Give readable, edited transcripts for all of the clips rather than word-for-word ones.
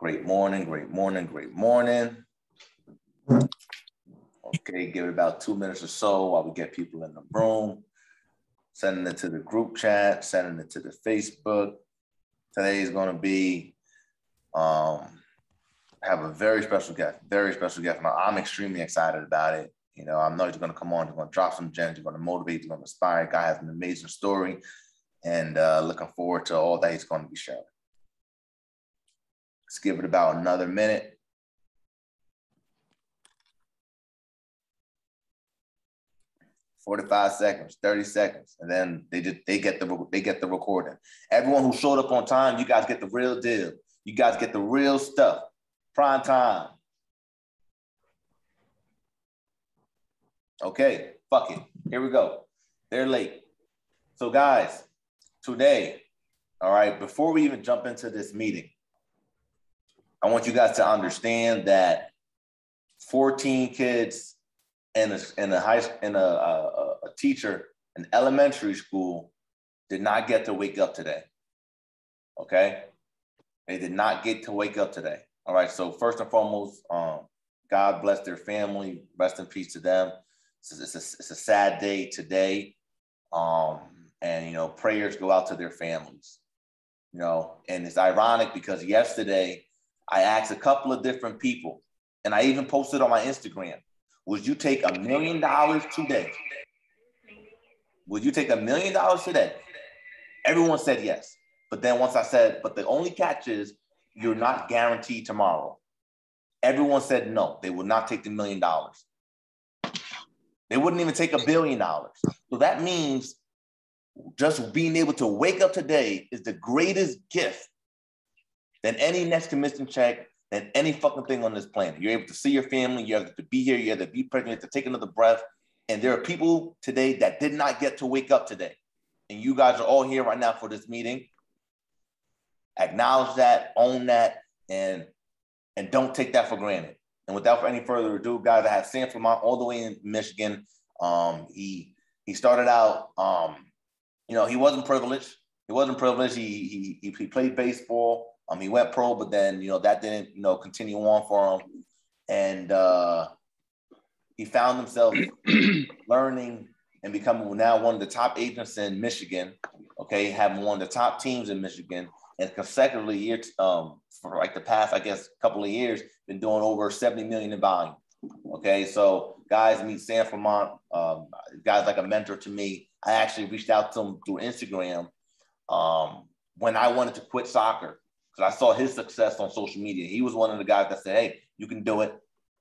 Great morning, great morning, great morning. Okay, give it about 2 minutes or so while we get people in the room. Sending it to the group chat, sending it to the Facebook. Today is going to be, have a very special guest. And I'm extremely excited about it. You know, I know he's going to come on, he's going to drop some gems, he's going to motivate, he's going to inspire. Guy has an amazing story, and looking forward to all that he's going to be sharing. Let's give it about another minute. "45 seconds, 30 seconds, and then they get the recording. Everyone who showed up on time, you guys get the real deal. You guys get the real stuff. Prime time. Okay, fuck it. Here we go. They're late. So guys, today, all right, before we even jump into this meeting, I want you guys to understand that 14 kids and a teacher in elementary school did not get to wake up today. Okay, they did not get to wake up today. All right. So first and foremost, God bless their family. Rest in peace to them. It's a sad day today, and you know, prayers go out to their families. You know, and it's ironic because yesterday I asked a couple of different people, and I even posted on my Instagram, would you take $1 million today? Would you take $1 million today? Everyone said yes. But then once I said, but the only catch is you're not guaranteed tomorrow. Everyone said no, they would not take the $1 million. They wouldn't even take $1 billion. So that means just being able to wake up today is the greatest gift than any next commission check, than any fucking thing on this planet. You're able to see your family, you're able to be here, you're able to be present, you have to take another breath. And there are people today that did not get to wake up today. And you guys are all here right now for this meeting. Acknowledge that, own that, and don't take that for granted. And without any further ado, guys, I have Sam Flamont all the way in Michigan. He started out, you know, he wasn't privileged. He played baseball. He went pro, but then, you know, that didn't, you know, continue on for him. And he found himself learning and becoming now one of the top agents in Michigan, okay, having one of the top teams in Michigan, and consecutively years, for like the past, I guess, couple of years, been doing over 70 million in volume. Okay, so guys, meet Sam Flamont. Guy's like a mentor to me. I actually reached out to him through Instagram when I wanted to quit soccer, because I saw his success on social media. He was one of the guys that said, hey, you can do it.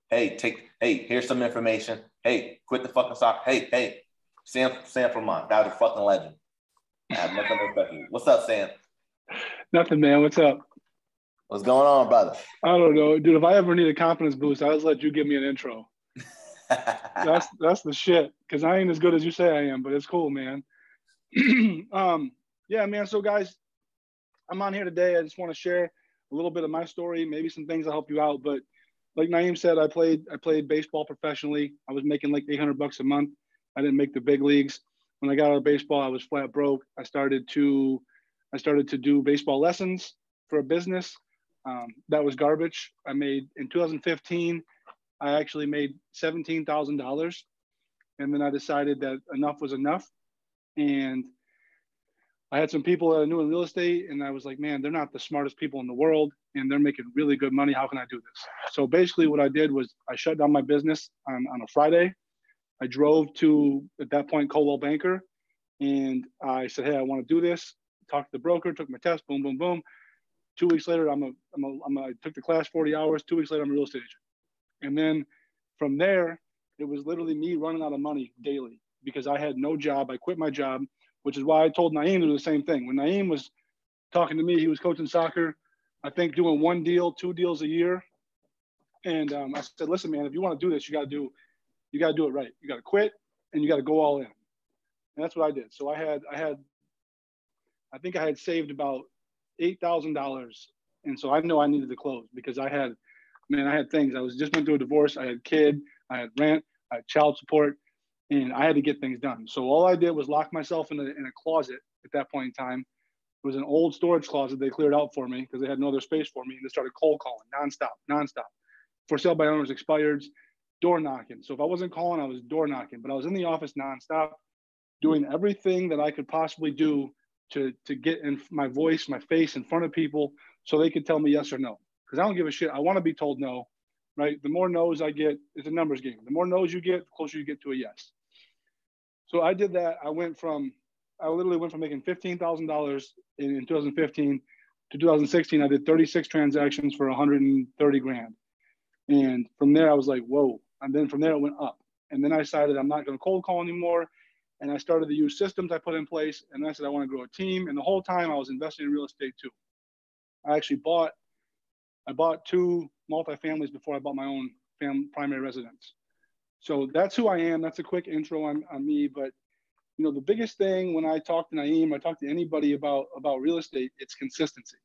Hey, here's some information. Hey, quit the fucking soccer. Hey, Sam Flamont, that was a fucking legend. I have nothing to respect you. What's up, Sam? Nothing, man. What's up? What's going on, brother? I don't know. Dude, if I ever need a confidence boost, I'll just let you give me an intro. That's the shit, because I ain't as good as you say I am, but it's cool, man. Yeah, man. So, guys, I'm on here today. I just want to share a little bit of my story, maybe some things that'll help you out. But like Naeem said, I played baseball professionally. I was making like $800 a month. I didn't make the big leagues. When I got out of baseball, I was flat broke. I started to do baseball lessons for a business. That was garbage. I made, in 2015, I actually made $17,000. And then I decided that enough was enough. And I had some people that I knew in real estate, and I was like, man, they're not the smartest people in the world, and they're making really good money. How can I do this? So basically what I did was I shut down my business on a Friday. I drove to, at that point, Coldwell Banker, and I said, hey, I want to do this. Talked to the broker, took my test, boom, boom, boom. 2 weeks later, I took the class 40 hours. 2 weeks later, I'm a real estate agent. And then from there, it was literally me running out of money daily because I had no job. I quit my job, which is why I told Naeem to do the same thing. When Naeem was talking to me, he was coaching soccer, I think doing 1 deal, 2 deals a year. And I said, listen, man, if you want to do this, you got to do it right. You got to quit and you got to go all in. And that's what I did. So I think I had saved about $8,000. And so I know I needed to close because I had things. I was just went through a divorce. I had a kid, I had rent, I had child support, and I had to get things done. So all I did was lock myself in a closet at that point in time. It was an old storage closet they cleared out for me because they had no other space for me. And they started cold calling nonstop. For sale by owners, expireds, door knocking. So if I wasn't calling, I was door knocking. But I was in the office nonstop, doing everything that I could possibly do to get in my voice, my face in front of people so they could tell me yes or no. Because I don't give a shit. I want to be told no, right? The more no's I get, it's a numbers game. The more no's you get, the closer you get to a yes. So I did that. I literally went from making $15,000 in 2015 to 2016. I did 36 transactions for 130 grand. And from there, I was like, whoa. And then from there, it went up. And then I decided I'm not going to cold call anymore. And I started to use systems I put in place. And I said, I want to grow a team. And the whole time I was investing in real estate too. I actually bought 2 multifamilies before I bought my own primary residence. So that's who I am. That's a quick intro on me. But you know, the biggest thing when I talk to Naeem, I talk to anybody about real estate, it's consistency.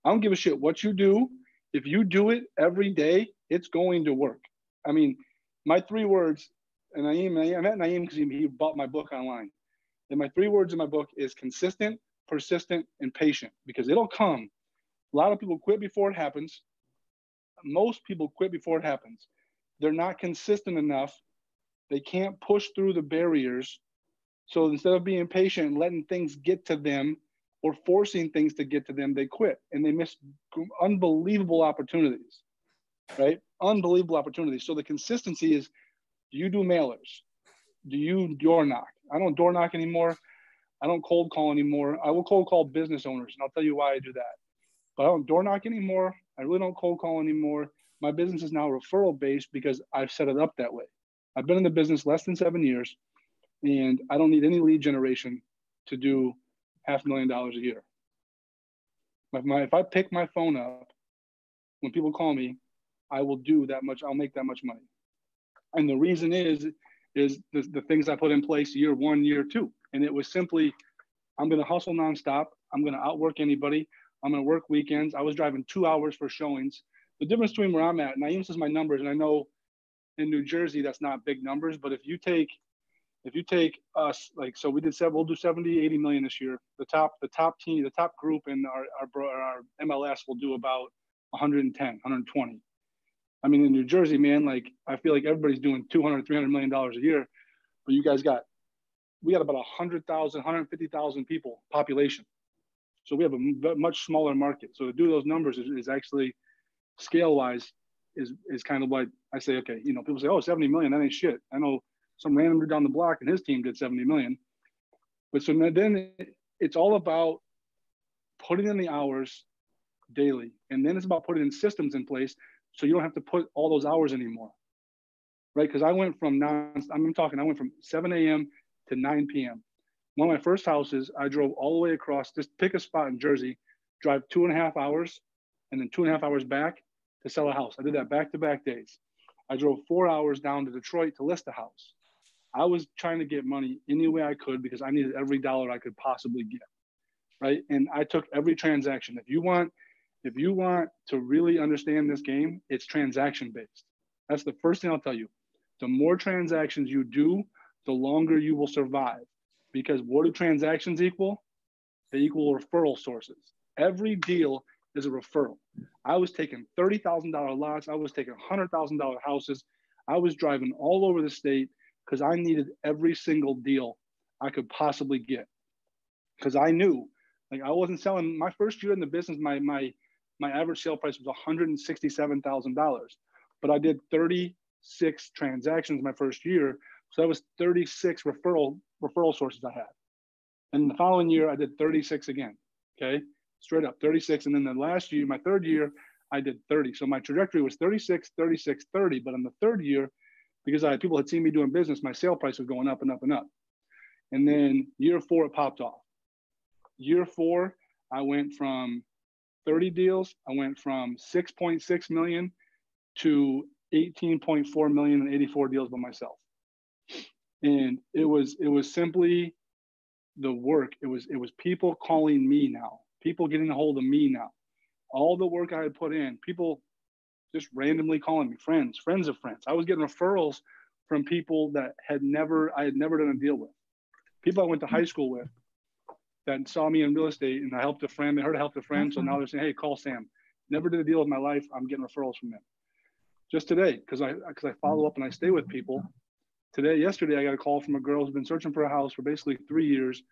I don't give a shit what you do. If you do it every day, it's going to work. I mean, my 3 words, and I met Naeem because he bought my book online. And my 3 words in my book is consistent, persistent, and patient, because it'll come. A lot of people quit before it happens. Most people quit before it happens. They're not consistent enough. They can't push through the barriers. So instead of being patient and letting things get to them or forcing things to get to them, they quit and they miss unbelievable opportunities, right? Unbelievable opportunities. So the consistency is, do you do mailers? Do you door knock? I don't door knock anymore. I don't cold call anymore. I will cold call business owners, and I'll tell you why I do that. But I don't door knock anymore. I really don't cold call anymore. My business is now referral based because I've set it up that way. I've been in the business less than 7 years. And I don't need any lead generation to do $500,000 a year. If I pick my phone up, when people call me, I will do that much. I'll make that much money. And the reason is the things I put in place year 1, year 2. And it was simply, I'm going to hustle nonstop. I'm going to outwork anybody. I'm going to work weekends. I was driving 2 hours for showings. The difference between where I'm at, Naeem says my numbers, and I know in New Jersey, that's not big numbers, but if you take us, like, so we'll do 70, 80 million this year. The top team, the top group in our MLS will do about 110, 120. I mean, in New Jersey, man, like, I feel like everybody's doing $200, $300 million a year, but we got about 100,000, 150,000 people population. So we have a much smaller market. So to do those numbers is actually scale wise is kind of like, I say, okay, you know, people say, oh, 70 million, that ain't shit. I know some random dude down the block and his team did 70 million. But so then it's all about putting in the hours daily. And then it's about putting in systems in place so you don't have to put all those hours anymore, right? Because I went from 7 a.m. to 9 p.m. One of my first houses, I drove all the way across, just pick a spot in Jersey, drive 2.5 hours, and then 2.5 hours back to sell a house. I did that back-to-back days. I drove 4 hours down to Detroit to list a house. I was trying to get money any way I could because I needed every dollar I could possibly get, right? And I took every transaction. If you want to really understand this game, it's transaction-based. That's the first thing I'll tell you. The more transactions you do, the longer you will survive. Because what do transactions equal? They equal referral sources. Every deal is a referral. I was taking $30,000 lots. I was taking $100,000 houses. I was driving all over the state because I needed every single deal I could possibly get. Because I knew, like, I wasn't selling. My first year in the business, my average sale price was $167,000. But I did 36 transactions my first year. So that was 36 referral sources I had. And the following year, I did 36 again, okay? Straight up, 36. And then the last year, my third year, I did 30. So my trajectory was 36, 36, 30. But in the third year, because people had seen me doing business, my sale price was going up and up and up. And then year 4, it popped off. Year 4, I went from 30 deals. I went from 6.6 million to 18.4 million and 84 deals by myself. And it was simply the work. It was people calling me now, people getting a hold of me now. All the work I had put in, people just randomly calling me, friends of friends. I was getting referrals from people that I had never done a deal with. People I went to high school with that saw me in real estate and I helped a friend. They heard I helped a friend. So now they're saying, hey, call Sam. Never did a deal with my life. I'm getting referrals from them. Just today, because I follow up and I stay with people. Yesterday, I got a call from a girl who's been searching for a house for basically 3 years,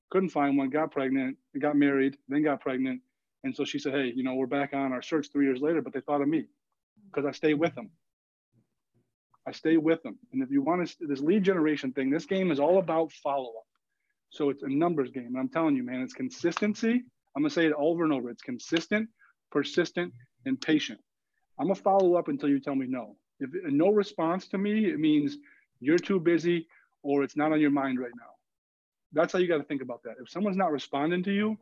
couldn't find one, got pregnant, got married, then got pregnant. And so she said, hey, you know, we're back on our search 3 years later, but they thought of me because I stay with them. I stay with them. And if you want to, this lead generation thing, this game is all about follow-up. So it's a numbers game. And I'm telling you, man, it's consistency. I'm going to say it over and over. It's consistent, persistent, and patient. I'm going to follow up until you tell me no. If no response to me, it means you're too busy or it's not on your mind right now. That's how you got to think about that. If someone's not responding to you,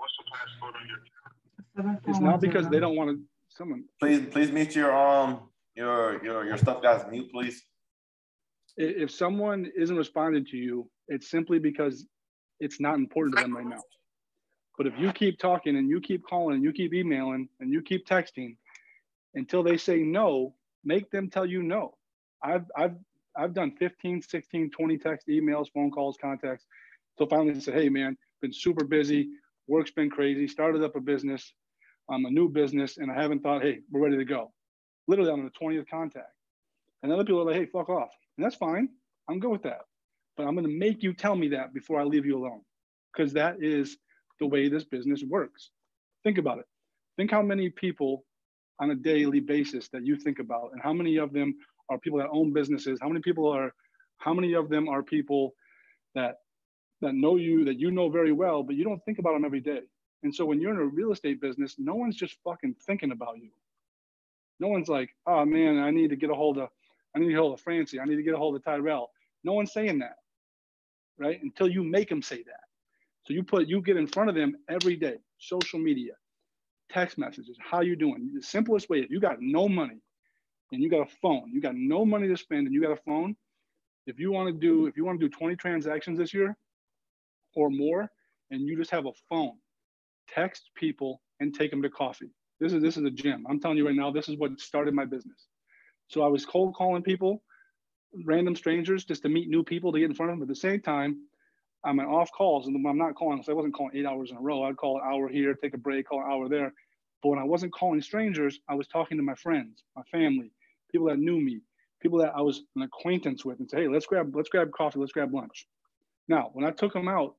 it's not because they don't want to. Someone, please mute your stuff, guys. Mute, please. If someone isn't responding to you, it's simply because it's not important to them right now. But if you keep talking and you keep calling and you keep emailing and you keep texting until they say no, make them tell you no. I've done 15, 16, 20 text, emails, phone calls, contacts. So finally I said, hey man, been super busy. Work's been crazy. Started up a business, a new business, and I haven't thought, hey, we're ready to go. Literally on the 20th contact. And other people are like, hey, fuck off. And that's fine. I'm good with that. But I'm going to make you tell me that before I leave you alone. Because that is the way this business works. Think about it. Think how many people on a daily basis that you think about, and how many of them are people that own businesses. How many of them are people that know you, that you know very well, but you don't think about them every day. And so when you're in a real estate business, no one's just fucking thinking about you. No one's like, oh man, I need to get a hold of Francie. I need to get a hold of Tyrell. No one's saying that, right? Until you make them say that. So you get in front of them every day, social media, text messages, how you doing? The simplest way, if you got no money and you got a phone, you got no money to spend and you got a phone, if you want to do 20 transactions this year or more, and you just have a phone, text people and take them to coffee. This is a gym. I'm telling you right now, this is what started my business. So I was cold calling people, random strangers, just to meet new people to get in front of them. But at the same time, on my off calls, and I'm not calling, so I wasn't calling 8 hours in a row. I'd call an hour here, take a break, call an hour there. But when I wasn't calling strangers, I was talking to my friends, my family, people that knew me, people that I was an acquaintance with, and say, hey, let's grab coffee, let's grab lunch. Now, when I took them out,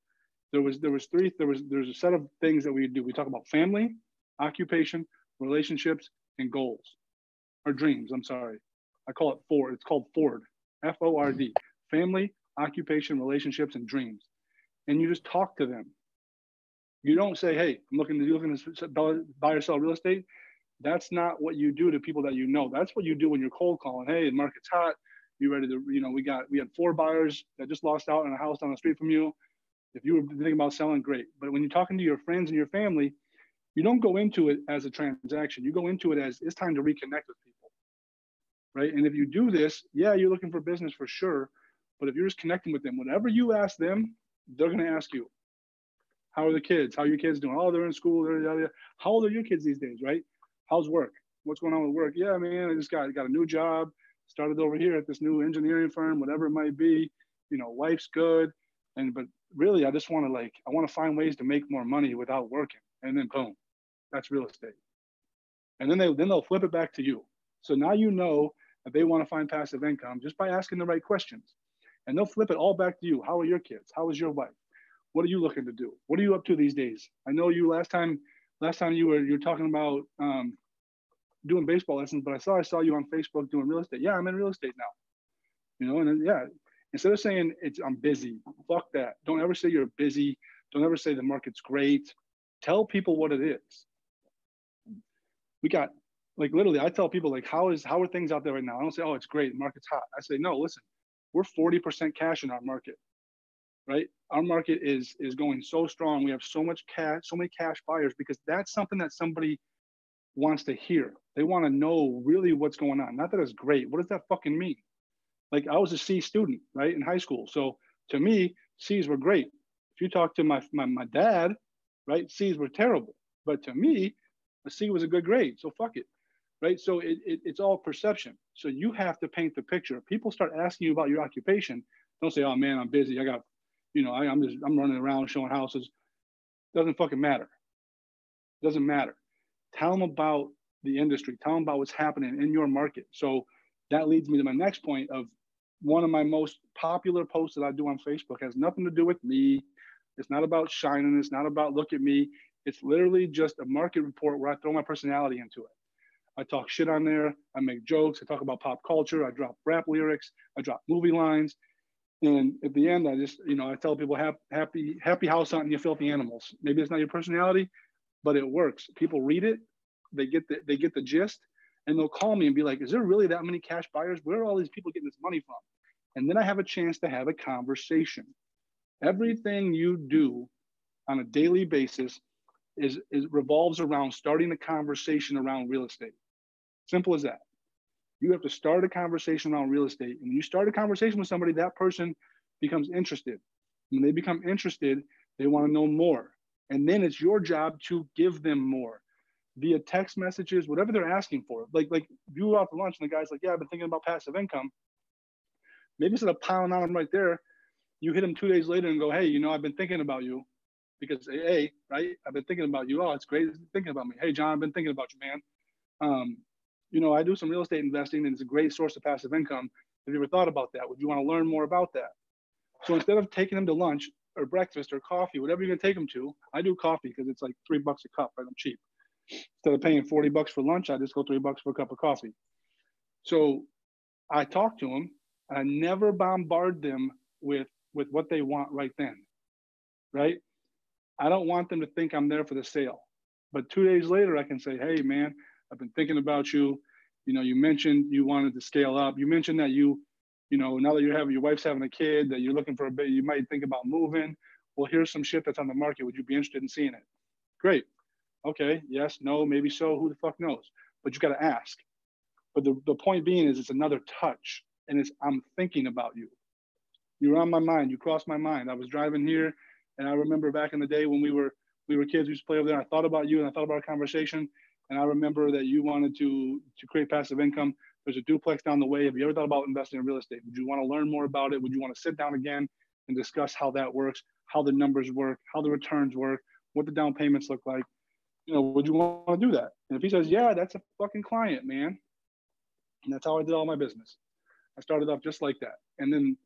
there's a set of things that we do. We talk about family, occupation, relationships, and goals, or dreams. I'm sorry. I call it FORD. It's called FORD, F-O-R-D, family, occupation, relationships, and dreams. And you just talk to them. You don't say, hey, I'm looking to buy or sell real estate. That's not what you do to people that you know. That's what you do when you're cold calling. Hey, the market's hot. You ready to, we had 4 buyers that just lost out on a house down the street from you. If you were thinking about selling, great. But when you're talking to your friends and your family, you don't go into it as a transaction. You go into it as it's time to reconnect with people, right? And if you do this, yeah, you're looking for business for sure. But if you're just connecting with them, whatever you ask them, they're going to ask you, how are the kids? How are your kids doing? Oh, they're in school. How old are your kids these days, right? How's work? What's going on with work? Yeah, man, I just got a new job. Started over here at this new engineering firm, whatever it might be. Life's good. But really, I just want to find ways to make more money without working. And then boom, that's real estate. And then they'll flip it back to you. So now you know that they want to find passive income just by asking the right questions. And they'll flip it all back to you. How are your kids? How is your wife? What are you looking to do? What are you up to these days? I know you last time you were talking about doing baseball lessons, but I saw you on Facebook doing real estate. Yeah, I'm in real estate now. And then, yeah, instead of saying I'm busy, fuck that. Don't ever say you're busy. Don't ever say the market's great. Tell people what it is. We got literally, I tell people how are things out there right now? I don't say, oh, it's great, the market's hot. I say, no, listen, we're 40% cash in our market, right? Our market is going so strong. We have so much cash, so many cash buyers, because that's something that somebody wants to hear. They want to know really what's going on. Not that it's great. What does that fucking mean? I was a C student, right, in high school. So to me, C's were great. If you talk to my dad, right, C's were terrible. But to me, a C was a good grade. So fuck it, right? So it's all perception. So you have to paint the picture. If people start asking you about your occupation, don't say, oh man, I'm busy. I got, I'm running around showing houses. Doesn't fucking matter. Doesn't matter. Tell them about the industry. Tell them about what's happening in your market. So that leads me to my next point of one of my most popular posts that I do on Facebook. Has nothing to do with me. It's not about shining. It's not about look at me. It's literally just a market report where I throw my personality into it. I talk shit on there. I make jokes. I talk about pop culture. I drop rap lyrics. I drop movie lines. And at the end, I just, I tell people, happy house hunting, you filthy animals. Maybe it's not your personality, but it works. People read it. They get the gist, and they'll call me and be like, is there really that many cash buyers? Where are all these people getting this money from? And then I have a chance to have a conversation. Everything you do on a daily basis is revolves around starting a conversation around real estate. Simple as that. You have to start a conversation around real estate. And when you start a conversation with somebody, that person becomes interested. When they become interested, they want to know more. And then it's your job to give them more via text messages, whatever they're asking for. Like you go out to lunch and the guy's like, yeah, I've been thinking about passive income. Maybe instead of piling on him right there, you hit him 2 days later and go, hey, I've been thinking about you because hey, right? I've been thinking about you. Oh, it's great thinking about me. Hey, John, I've been thinking about you, man. I do some real estate investing and it's a great source of passive income. Have you ever thought about that? Would you want to learn more about that? So instead of taking them to lunch or breakfast or coffee, whatever you're going to take them to, I do coffee because it's like $3 a cup, right? I'm cheap. Instead of paying $40 for lunch, I just go $3 for a cup of coffee. So I talk to them. I never bombard them with what they want right then, right? I don't want them to think I'm there for the sale. But 2 days later, I can say, hey, man, I've been thinking about you. You mentioned you wanted to scale up. You mentioned that now that your wife's having a kid, that you're looking for a bit, you might think about moving. Well, here's some shit that's on the market. Would you be interested in seeing it? Great. Okay. Yes, no, maybe so. Who the fuck knows? But you got to ask. But the point being is it's another touch. And I'm thinking about you. You're on my mind. You crossed my mind. I was driving here, and I remember back in the day when we were kids, we used to play over there. I thought about you, and I thought about our conversation. And I remember that you wanted to create passive income. There's a duplex down the way. Have you ever thought about investing in real estate? Would you want to learn more about it? Would you want to sit down again and discuss how that works, how the numbers work, how the returns work, what the down payments look like? Would you want to do that? And if he says, yeah, that's a fucking client, man. And that's how I did all my business. I started off just like that. And then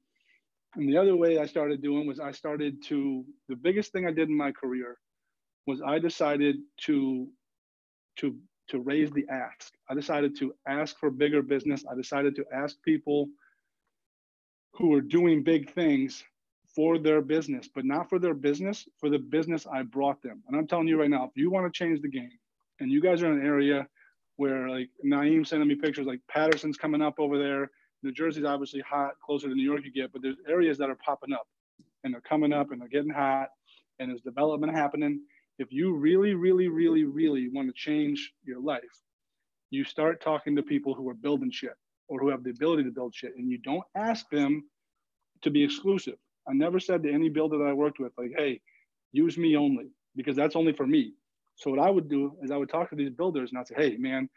the other way I started doing was the biggest thing I did in my career was I decided to raise the ask. I decided to ask for bigger business. I decided to ask people who were doing big things for their business, but not for their business, for the business I brought them. And I'm telling you right now, if you want to change the game and you guys are in an area where like Naeem sending me pictures, like Patterson's coming up over there, New Jersey's obviously hot, closer to New York you get, but there's areas that are popping up and they're coming up and they're getting hot and there's development happening. If you really, really, really, really want to change your life, you start talking to people who are building shit or who have the ability to build shit, and you don't ask them to be exclusive. I never said to any builder that I worked with, like, hey, use me only, because that's only for me. So what I would do is I would talk to these builders and I'd say, hey, man,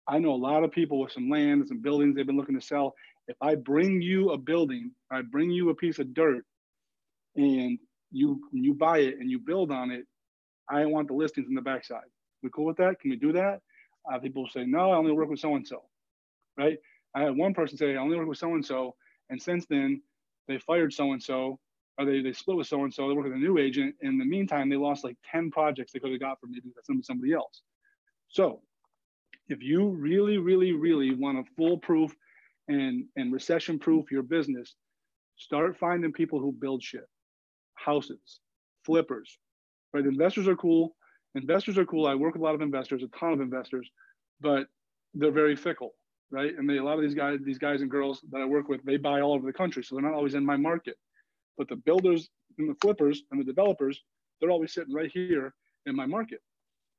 I know a lot of people with some land and some buildings they've been looking to sell. If I bring you a building, I bring you a piece of dirt and you buy it and you build on it, I want the listings in the backside. We cool with that? Can we do that? People say, no, I only work with so-and-so, right? I had one person say, I only work with so-and-so. And since then, they fired so-and-so, or they split with so-and-so. They work with a new agent. In the meantime, they lost like 10 projects they could have got from maybe somebody else. So if you really, really, really want to foolproof and recession-proof your business, start finding people who build shit, houses, flippers, right? Investors are cool. I work with a lot of investors, a ton of investors, but they're very fickle, right? And a lot of these guys and girls that I work with, they buy all over the country, so they're not always in my market. But the builders and the flippers and the developers, they're always sitting right here in my market.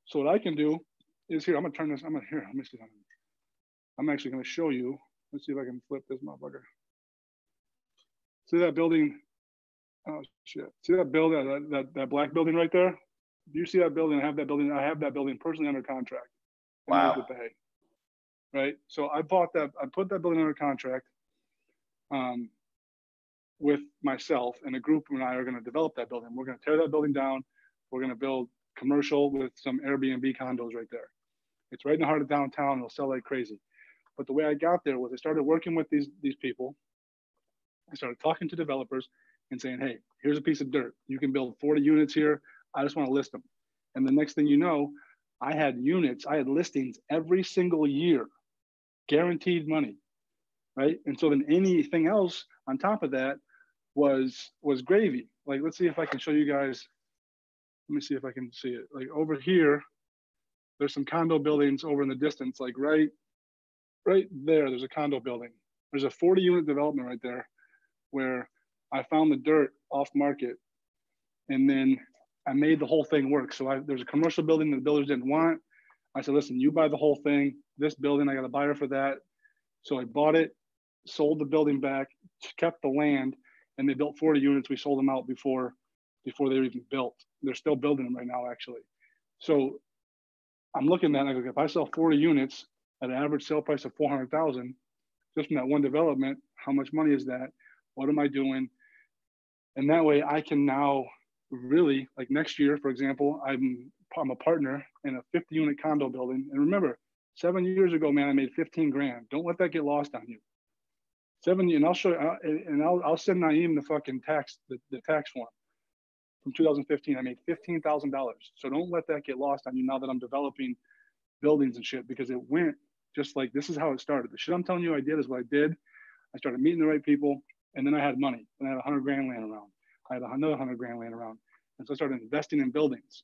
So what I can do is here, I'm gonna turn this, let me see. I'm actually gonna show you. Let's see if I can flip this motherfucker. See that building? Oh shit! See that building, that black building right there? Do you see that building? I have that building personally under contract. Wow. Right. So I put that building under contract with myself, and a group and I are going to develop that building. We're going to tear that building down. we're going to build commercial with some Airbnb condos right there. It's right in the heart of downtown. It'll sell like crazy. But the way I got there was I started working with these people. I started talking to developers and saying, hey, here's a piece of dirt. You can build 40 units here. I just want to list them. And the next thing you know, I had units, I had listings every single year, guaranteed money, right? And so then anything else on top of that was gravy. Like, let's see if I can show you guys. Let me see if I can see it. Like over here, there's some condo buildings over in the distance, like right there, there's a condo building. There's a 40 unit development right there where I found the dirt off market and then I made the whole thing work. So there's a commercial building that the builders didn't want. I said, listen, you buy the whole thing. This building, I got a buyer for that. So I bought it, sold the building back, kept the land, and they built 40 units. We sold them out before they were even built. They're still building them right now, actually. So I'm looking at it, I go, if I sell 40 units at an average sale price of 400,000, just from that one development, how much money is that? What am I doing? And that way I can now really, like next year, for example, I'm a partner in a 50 unit condo building. And remember, 7 years ago, man, I made 15 grand. Don't let that get lost on you. And I'll show you, and I'll send Naeem the fucking tax, the tax form from 2015. I made $15,000. So don't let that get lost on you now that I'm developing buildings and shit, because it went just like, this is how it started. The shit I'm telling you I did is what I did. I started meeting the right people, and then I had money, and I had 100 grand laying around. I had another 100 grand laying around. And so I started investing in buildings.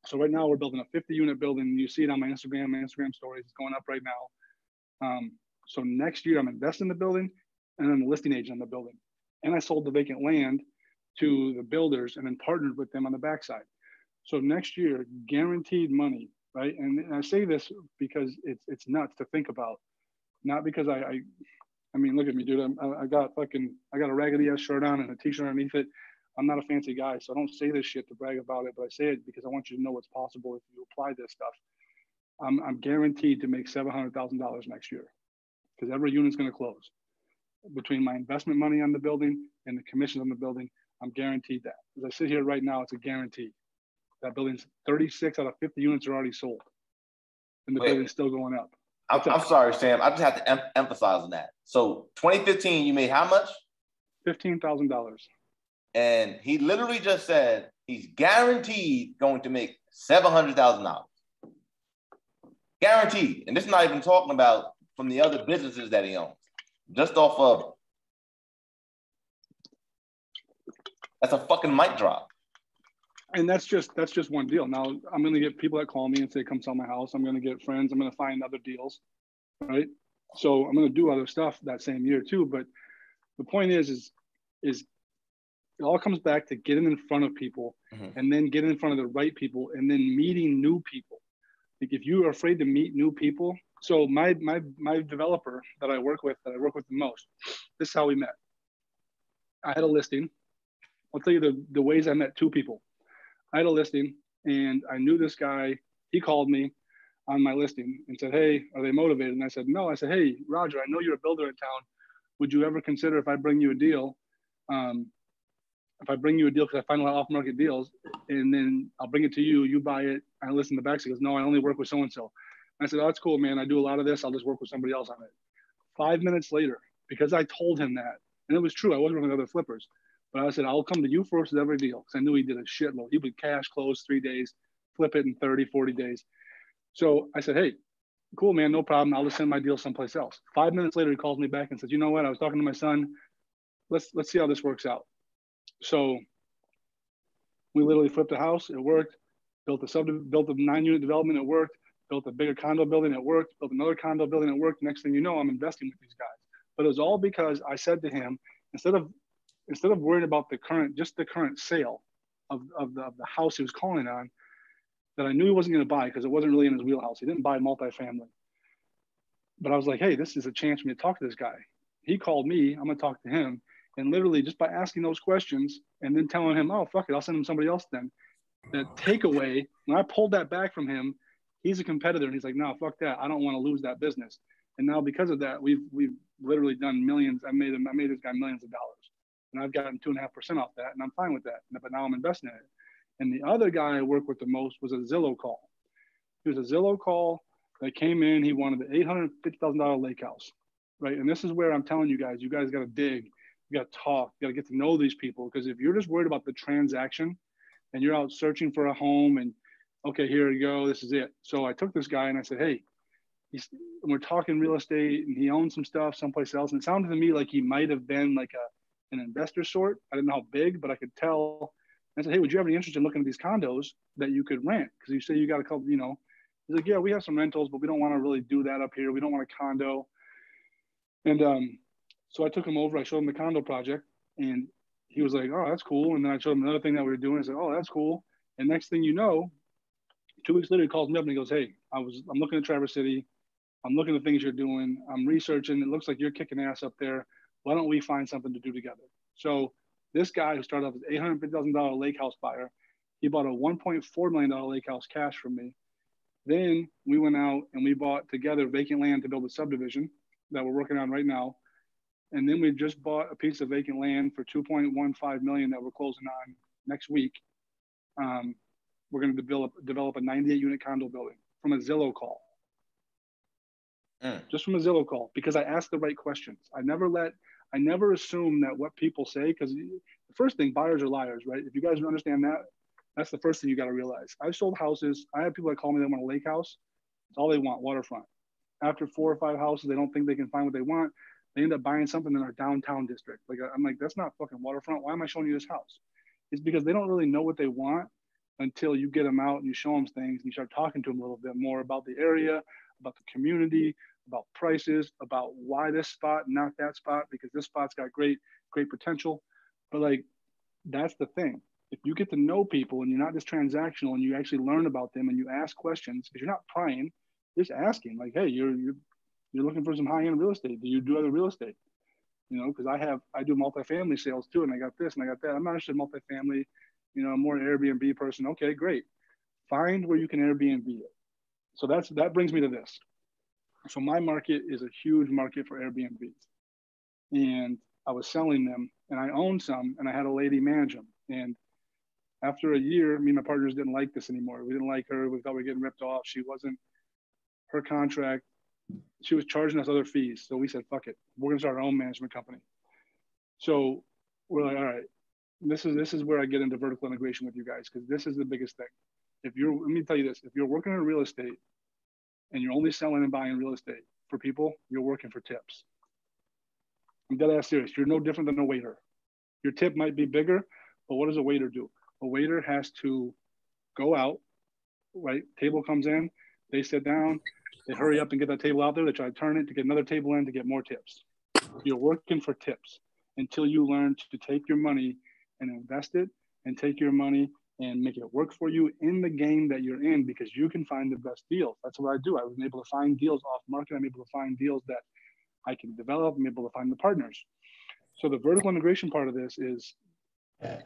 So right now we're building a 50 unit building. You see it on my Instagram stories. It's going up right now. So next year I'm investing in the building and I'm a listing agent on the building. And I sold the vacant land to the builders and then partnered with them on the backside. So next year, guaranteed money, right? And I say this because it's nuts to think about. Not because I mean, look at me, dude. I got a raggedy ass shirt on and a t-shirt underneath it. I'm not a fancy guy, so I don't say this shit to brag about it, but I say it because I want you to know what's possible if you apply this stuff. I'm guaranteed to make $700,000 next year because every unit's going to close. Between my investment money on the building and the commissions on the building, I'm guaranteed that. As I sit here right now, it's a guarantee. That building's 36 out of 50 units are already sold, and the building's still going up. I'm sorry, Sam. I just have to emphasize on that. So 2015, you made how much? $15,000. And he literally just said he's guaranteed going to make $700,000. Guaranteed. And this is not even talking about from the other businesses that he owns. Just off of, that's a fucking mic drop. And that's just one deal. Now I'm going to get people that call me and say, come sell my house. I'm going to get friends. I'm going to find other deals, right? So I'm going to do other stuff that same year too. But the point is it all comes back to getting in front of people and then getting in front of the right people and then meeting new people. Like if you are afraid to meet new people. So my developer that I work with the most, this is how we met. I had a listing. I'll tell you the ways I met two people. I had a listing and I knew this guy. He called me on my listing and said, hey, are they motivated? And I said, no. I said, hey, Roger, I know you're a builder in town. Would you ever consider if I bring you a deal? If I bring you a deal, because I find a lot of off-market deals, and then I'll bring it to you, you buy it, I listen to the back. He goes, no, I only work with so-and-so. I said, oh, that's cool, man. I do a lot of this. I'll just work with somebody else on it. 5 minutes later, because I told him that, and it was true, I wasn't working with other flippers, but I said, I'll come to you first with every deal, because I knew he did a shitload. He would cash close 3 days, flip it in 30, 40 days. So I said, hey, cool, man, no problem. I'll just send my deal someplace else. 5 minutes later, he calls me back and says, you know what? I was talking to my son. Let's see how this works out. So we literally flipped a house. It worked. Built a 9-unit development. It worked. Built a bigger condo building. It worked. Built another condo building. It worked. Next thing you know, I'm investing with these guys. But it was all because I said to him, instead of worrying about the current sale of the house he was calling on, that I knew he wasn't going to buy because it wasn't really in his wheelhouse. He didn't buy multifamily. But I was like, hey, this is a chance for me to talk to this guy. He called me. I'm going to talk to him. And literally just by asking those questions and then telling him, oh, fuck it, I'll send him somebody else then. The takeaway, when I pulled that back from him, he's a competitor. And he's like, no, fuck that. I don't want to lose that business. And now because of that, we've literally done millions. I made this guy millions of dollars. And I've gotten 2.5% off that. And I'm fine with that. But now I'm investing in it. And the other guy I worked with the most was a Zillow call. He was a Zillow call that came in. He wanted the $850,000 lake house, right? And this is where I'm telling you guys got to dig, you got to talk, you got to get to know these people. Because if you're just worried about the transaction and you're out searching for a home and, okay, here you go, this is it. So I took this guy and I said, hey, we're talking real estate and he owns some stuff someplace else. And it sounded to me like he might have been like an investor sort. I didn't know how big, but I could tell. I said, hey, would you have any interest in looking at these condos that you could rent? Because you say you got a couple, you know. He's like, yeah, we have some rentals, but we don't want to really do that up here. We don't want a condo. And so I took him over. I showed him the condo project, and he was like, oh, that's cool. And then I showed him another thing that we were doing. I said, oh, that's cool. And next thing you know, 2 weeks later, he calls me up and he goes, hey, I'm looking at Traverse City. I'm looking at things you're doing. I'm researching. It looks like you're kicking ass up there. Why don't we find something to do together? So this guy who started off as $850,000 lake house buyer, he bought a $1.4 million lake house cash from me. Then we went out and we bought together vacant land to build a subdivision that we're working on right now. And then we just bought a piece of vacant land for $2.15 million that we're closing on next week. We're going to develop a 98-unit condo building from a Zillow call. Just from a Zillow call, because I asked the right questions. I never assume that what people say, because the first thing, buyers are liars, right? If you guys don't understand that, that's the first thing you got to realize. I've sold houses. I have people that call me, they want a lake house. It's all they want, waterfront. After 4 or 5 houses, they don't think they can find what they want. They end up buying something in our downtown district. Like, I'm like, that's not fucking waterfront. Why am I showing you this house? It's because they don't really know what they want until you get them out and you show them things and you start talking to them a little bit more about the area, about the community, about prices, about why this spot, not that spot, because this spot's got great potential. But like, that's the thing. If you get to know people and you're not just transactional and you actually learn about them and you ask questions, because you're not prying, you're just asking, like, hey, you're looking for some high-end real estate. Do you do other real estate? You know, because I do multifamily sales too, and I got this and I got that. I'm not interested in multifamily, you know, I'm more an Airbnb person. Okay, great. Find where you can Airbnb it. So that brings me to this. So my market is a huge market for Airbnbs. And I was selling them and I owned some and I had a lady manage them. And after a year, me and my partners didn't like this anymore. We didn't like her. We thought we were getting ripped off. She wasn't, her contract, she was charging us other fees. So we said, fuck it. We're gonna start our own management company. So we're like, all right, this is where I get into vertical integration with you guys, because this is the biggest thing. Let me tell you this, if you're working in real estate and you're only selling and buying real estate for people, you're working for tips. I'm dead ass serious. You're no different than a waiter. Your tip might be bigger, but what does a waiter do? A waiter has to go out, right? Table comes in, they sit down, they hurry up and get that table out there, they try to turn it to get another table in to get more tips. You're working for tips until you learn to take your money and invest it and take your money and make it work for you in the game that you're in, because you can find the best deals. That's what I do. I was able to find deals off market. I'm able to find deals that I can develop. I'm able to find the partners. So the vertical integration part of this is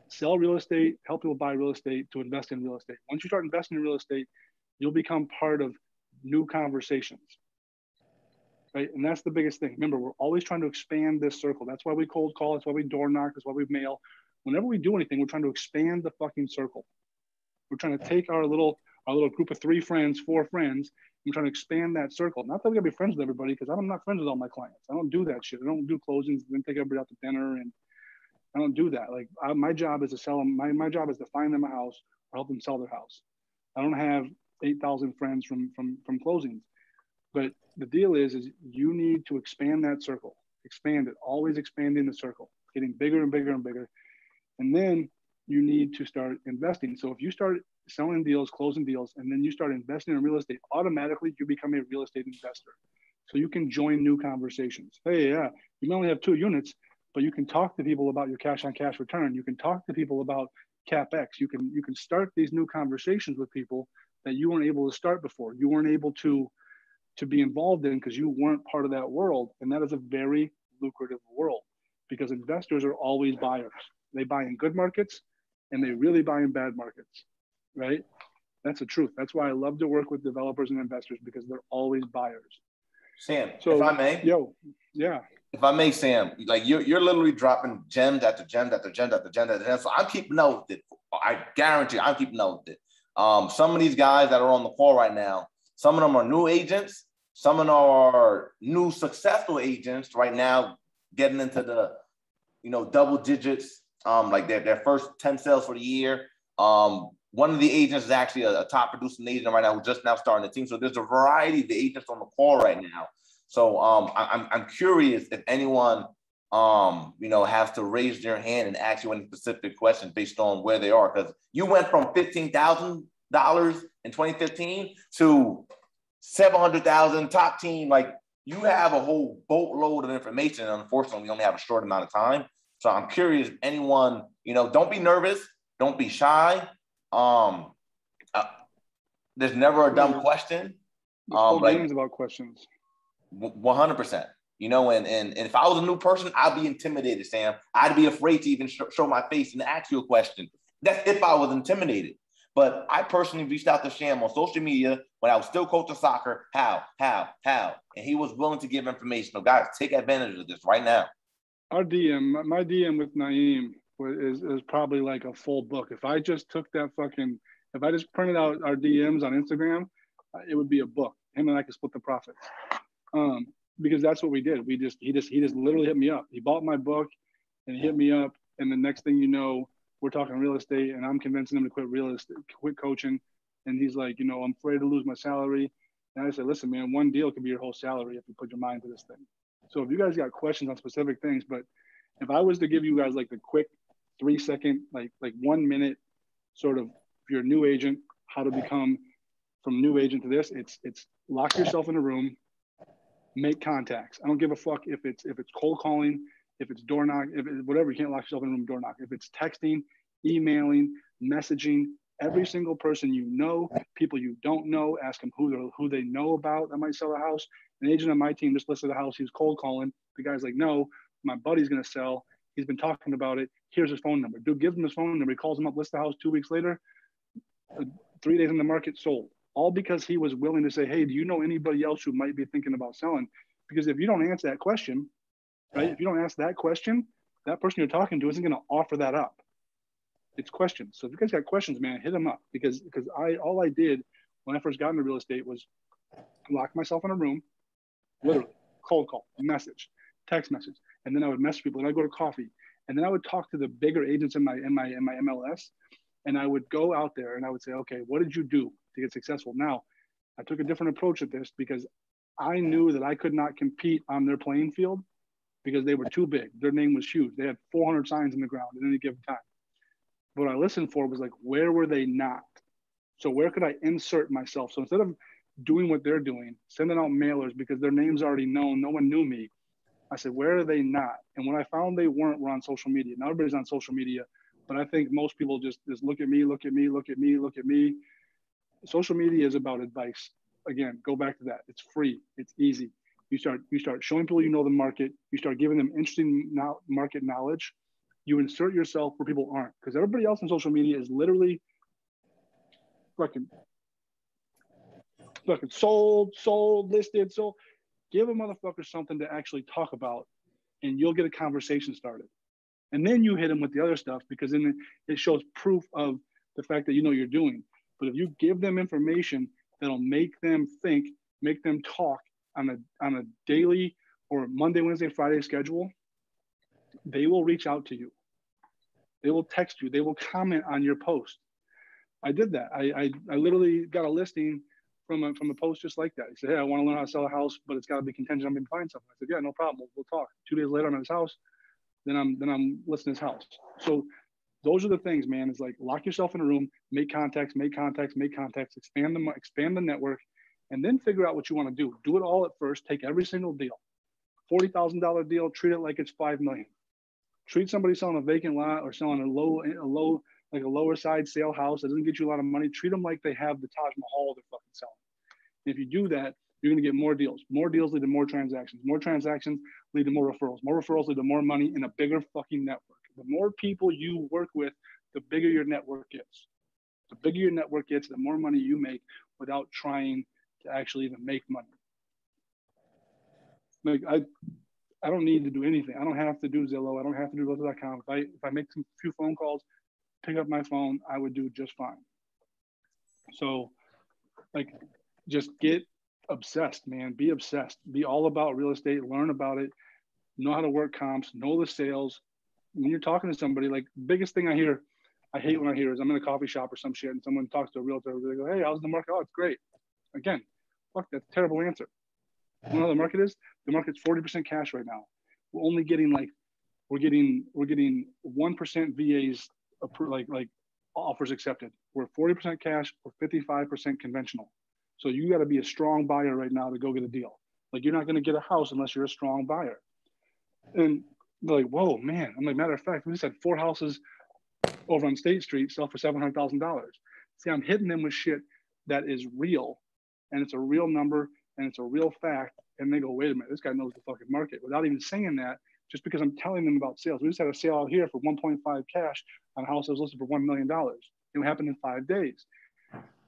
sell real estate, help people buy real estate, to invest in real estate. Once you start investing in real estate, you'll become part of new conversations, right? And that's the biggest thing. Remember, we're always trying to expand this circle. That's why we cold call. That's why we door knock. That's why we mail. Whenever we do anything, we're trying to expand the fucking circle. We're trying to take our little group of 3 friends, 4 friends, and we're trying to expand that circle. Not that we gotta be friends with everybody, because I'm not friends with all my clients. I don't do that shit. I don't do closings and then take everybody out to dinner, and I don't do that. Like, my job is to sell them. My job is to find them a house or help them sell their house. I don't have 8,000 friends from closings. But the deal is you need to expand that circle. Expand it. Always expanding the circle. Getting bigger and bigger and bigger. And then you need to start investing. So if you start selling deals, closing deals, and then you start investing in real estate, automatically you become a real estate investor. So you can join new conversations. Hey, yeah, you may only have 2 units, but you can talk to people about your cash on cash return. You can talk to people about CapEx. You can start these new conversations with people that you weren't able to start before. You weren't able to be involved in because you weren't part of that world. And that is a very lucrative world, because investors are always buyers. They buy in good markets and they really buy in bad markets, right? That's the truth. That's why I love to work with developers and investors, because they're always buyers. Sam, so, if I may. Yo, yeah. if I may, Sam, like you're literally dropping gems after gems after gems after gems after gems. So I'm keeping up with it. I guarantee I'm keeping up with it. Some of these guys that are on the call right now, some of them are new agents. Some of them are new successful agents right now, getting into the, double digits, like their first 10 sales for the year. One of the agents is actually a top producing agent right now who's just now starting the team. So there's a variety of the agents on the call right now. So I'm curious if anyone, has to raise their hand and ask you any specific questions based on where they are. Because you went from $15,000 in 2015 to $700,000 top team. Like, you have a whole boatload of information. And unfortunately, we only have a short amount of time. So I'm curious if anyone, don't be nervous. Don't be shy. There's never a dumb question. Games about questions. 100%. And if I was a new person, I'd be intimidated, Sam. I'd be afraid to even show my face and ask you a question. That's if I was intimidated. But I personally reached out to Sam on social media when I was still coaching soccer. How? And he was willing to give information. So guys, take advantage of this right now. My DM with Naeem is probably like a full book. If I just took that if I just printed out our DMs on Instagram, it would be a book. Him and I could split the profits. Because that's what we did. He just literally hit me up. He bought my book and he hit me up. And the next thing you know, we're talking real estate, and I'm convincing him to quit coaching. And he's like, I'm afraid to lose my salary. And I said, listen, man, one deal could be your whole salary if you put your mind to this thing. So if you guys got questions on specific things, but if I was to give you guys like the quick 3-second, like 1 minute sort of, if you're a new agent, how to become from new agent to this, it's lock yourself in a room, make contacts. I don't give a fuck if it's cold calling, if it's door knock, if it's whatever. You can't lock yourself in a room, door knock. If it's texting, emailing, messaging, every single person people you don't know, ask them who they know about that might sell a house. An agent on my team just listed a house. He was cold calling. The guy's like, no, my buddy's gonna sell. He's been talking about it. Here's his phone number. Dude gives him his phone number. He calls him up, lists the house. 2 weeks later, 3 days in the market, sold. All because he was willing to say, hey, do you know anybody else who might be thinking about selling? Because if you don't answer that question, right? If you don't ask that question, that person you're talking to isn't going to offer that up. It's questions. So if you guys got questions, man, hit them up. Because all I did when I first got into real estate was lock myself in a room, literally cold call, message, text message, and then I would message people, and I'd go to coffee, and then I would talk to the bigger agents in my MLS, and I would go out there and I would say, okay, what did you do to get successful? Now, I took a different approach at this because I knew that I could not compete on their playing field because they were too big. Their name was huge. They had 400 signs in the ground at any given time. What I listened for was like, where were they not? So where could I insert myself? So instead of doing what they're doing, sending out mailers because their name's already known, no one knew me, I said, where are they not? And when I found they weren't, we're on social media. Now everybody's on social media, but I think most people just look at me. Social media is about advice. Again, go back to that. It's free. It's easy. You start showing people the market. You start giving them interesting market knowledge. You insert yourself where people aren't, because everybody else on social media is literally fucking sold, listed. So give a motherfucker something to actually talk about, and you'll get a conversation started. And then you hit them with the other stuff, because then it shows proof of the fact that you're doing. But if you give them information that'll make them think, make them talk on a daily or Monday, Wednesday, Friday schedule, they will reach out to you. They will text you. They will comment on your post. I did that. I literally got a listing from a post just like that. He said, hey, I want to learn how to sell a house, but it's got to be contingent on me buying something. I said, yeah, no problem. We'll talk. 2 days later, I'm at his house. Then I'm listing his house. So those are the things, man. It's like, lock yourself in a room, make contacts, expand the network, and then figure out what you want to do. Do it all at first. Take every single deal. $40,000 deal, treat it like it's $5 million. Treat somebody selling a vacant lot or selling a lower side sale house that doesn't get you a lot of money. Treat them like they have the Taj Mahal they're fucking selling. And if you do that, you're going to get more deals. More deals lead to more transactions. More transactions lead to more referrals. More referrals lead to more money in a bigger fucking network. The more people you work with, the bigger your network gets. The bigger your network gets, the more money you make without trying to actually even make money. Like I don't need to do anything. I don't have to do Zillow. I don't have to do Realtor.com. If I make some few phone calls, pick up my phone, I would do just fine. So like, just get obsessed, man. Be obsessed. Be all about real estate. Learn about it. Know how to work comps. Know the sales. When you're talking to somebody, like, biggest thing I hate when I hear is I'm in a coffee shop or some shit and someone talks to a realtor. They go, "Hey, how's the market?" "Oh, it's great." Again, fuck, that's a terrible answer. You know how the market is? The market's 40% cash right now. We're only getting like, we're getting 1% VAs like offers accepted. We're 40% cash or 55% conventional. So you got to be a strong buyer right now to go get a deal. Like, you're not going to get a house unless you're a strong buyer. And they're like, "Whoa, man." I'm like, matter of fact, we just had 4 houses over on State Street sell for $700,000. See, I'm hitting them with shit that is real, and it's a real number, and it's a real fact. And they go, "Wait a minute, this guy knows the fucking market," without even saying that, just because I'm telling them about sales. We just had a sale out here for 1.5 cash on a house that was listed for $1 million. It happened in 5 days.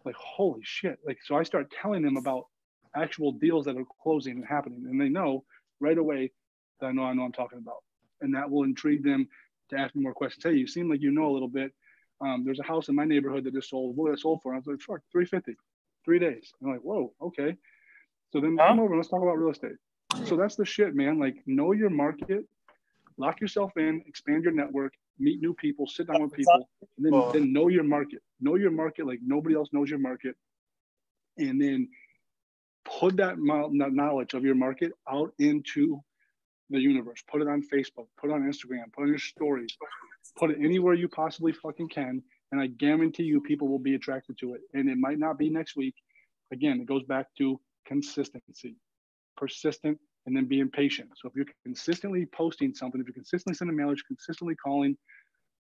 Like, holy shit. Like, so I start telling them about actual deals that are closing and happening, and they know right away that I know I'm talking about. And that will intrigue them to ask me more questions. "Hey, you seem like you know a little bit. There's a house in my neighborhood that just sold. What did it sold for?" I was like, "Fuck, $350, 3 days." I'm like, "Whoa, okay." So then come over and let's talk about real estate. So that's the shit, man. Like, know your market, lock yourself in, expand your network, meet new people, sit down with people, and then know your market. Know your market like nobody else knows your market. And then put that knowledge of your market out into the universe. Put it on Facebook, put it on Instagram, put it on your stories, put it anywhere you possibly fucking can. And I guarantee you people will be attracted to it. And it might not be next week. Again, it goes back to consistency, persistent, and then being patient. So if you're consistently posting something, if you're consistently sending mailers, consistently calling,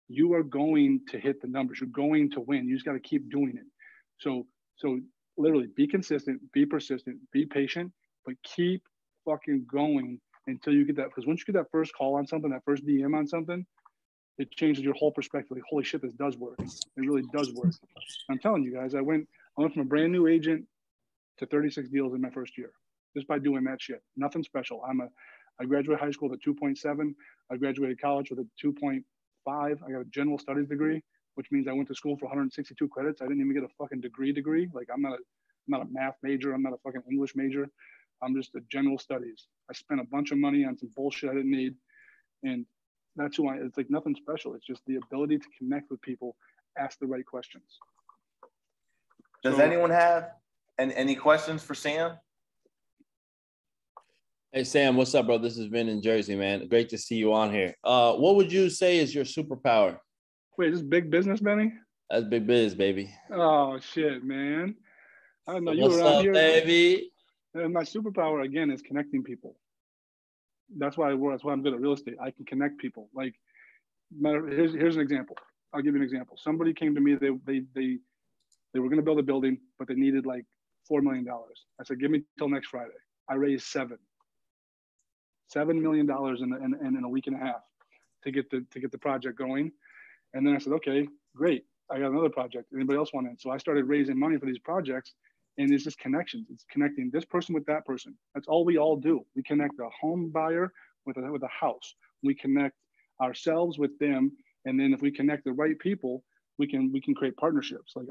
you are going to hit the numbers. You're going to win. You just got to keep doing it. So literally be consistent, be persistent, be patient, but keep fucking going until you get that. Because once you get that first call on something, that first DM on something, it changes your whole perspective. Like, holy shit, this does work. It really does work. I'm telling you guys, I went from a brand new agent to 36 deals in my first year, just by doing that shit. Nothing special. I graduated high school with a 2.7. I graduated college with a 2.5. I got a general studies degree, which means I went to school for 162 credits. I didn't even get a fucking degree. Like, I'm not a math major. I'm not a fucking English major. I'm just a general studies. I spent a bunch of money on some bullshit I didn't need. And that's who it's like nothing special. It's just the ability to connect with people, ask the right questions. Does anyone have any questions for Sam? Hey, Sam, what's up, bro? This is Vin in Jersey, man. Great to see you on here. What would you say is your superpower? Wait, this is big business, Benny? That's big biz, baby. Oh, shit, man. I don't know. You What's were out up, here, baby? And my superpower, again, is connecting people. That's why I'm good at real estate. I can connect people. Like, here's an example. I'll give you an example. Somebody came to me. They were going to build a building, but they needed like $4 million. I said, "Give me till next Friday." I raised $7 million in a week and a half to get the project going. And then I said, "Okay, great. I got another project. Anybody else want in?" So I started raising money for these projects, and it's just connections. It's connecting this person with that person. That's all we all do. We connect a home buyer with a house. We connect ourselves with them, and then if we connect the right people, we can create partnerships. Like,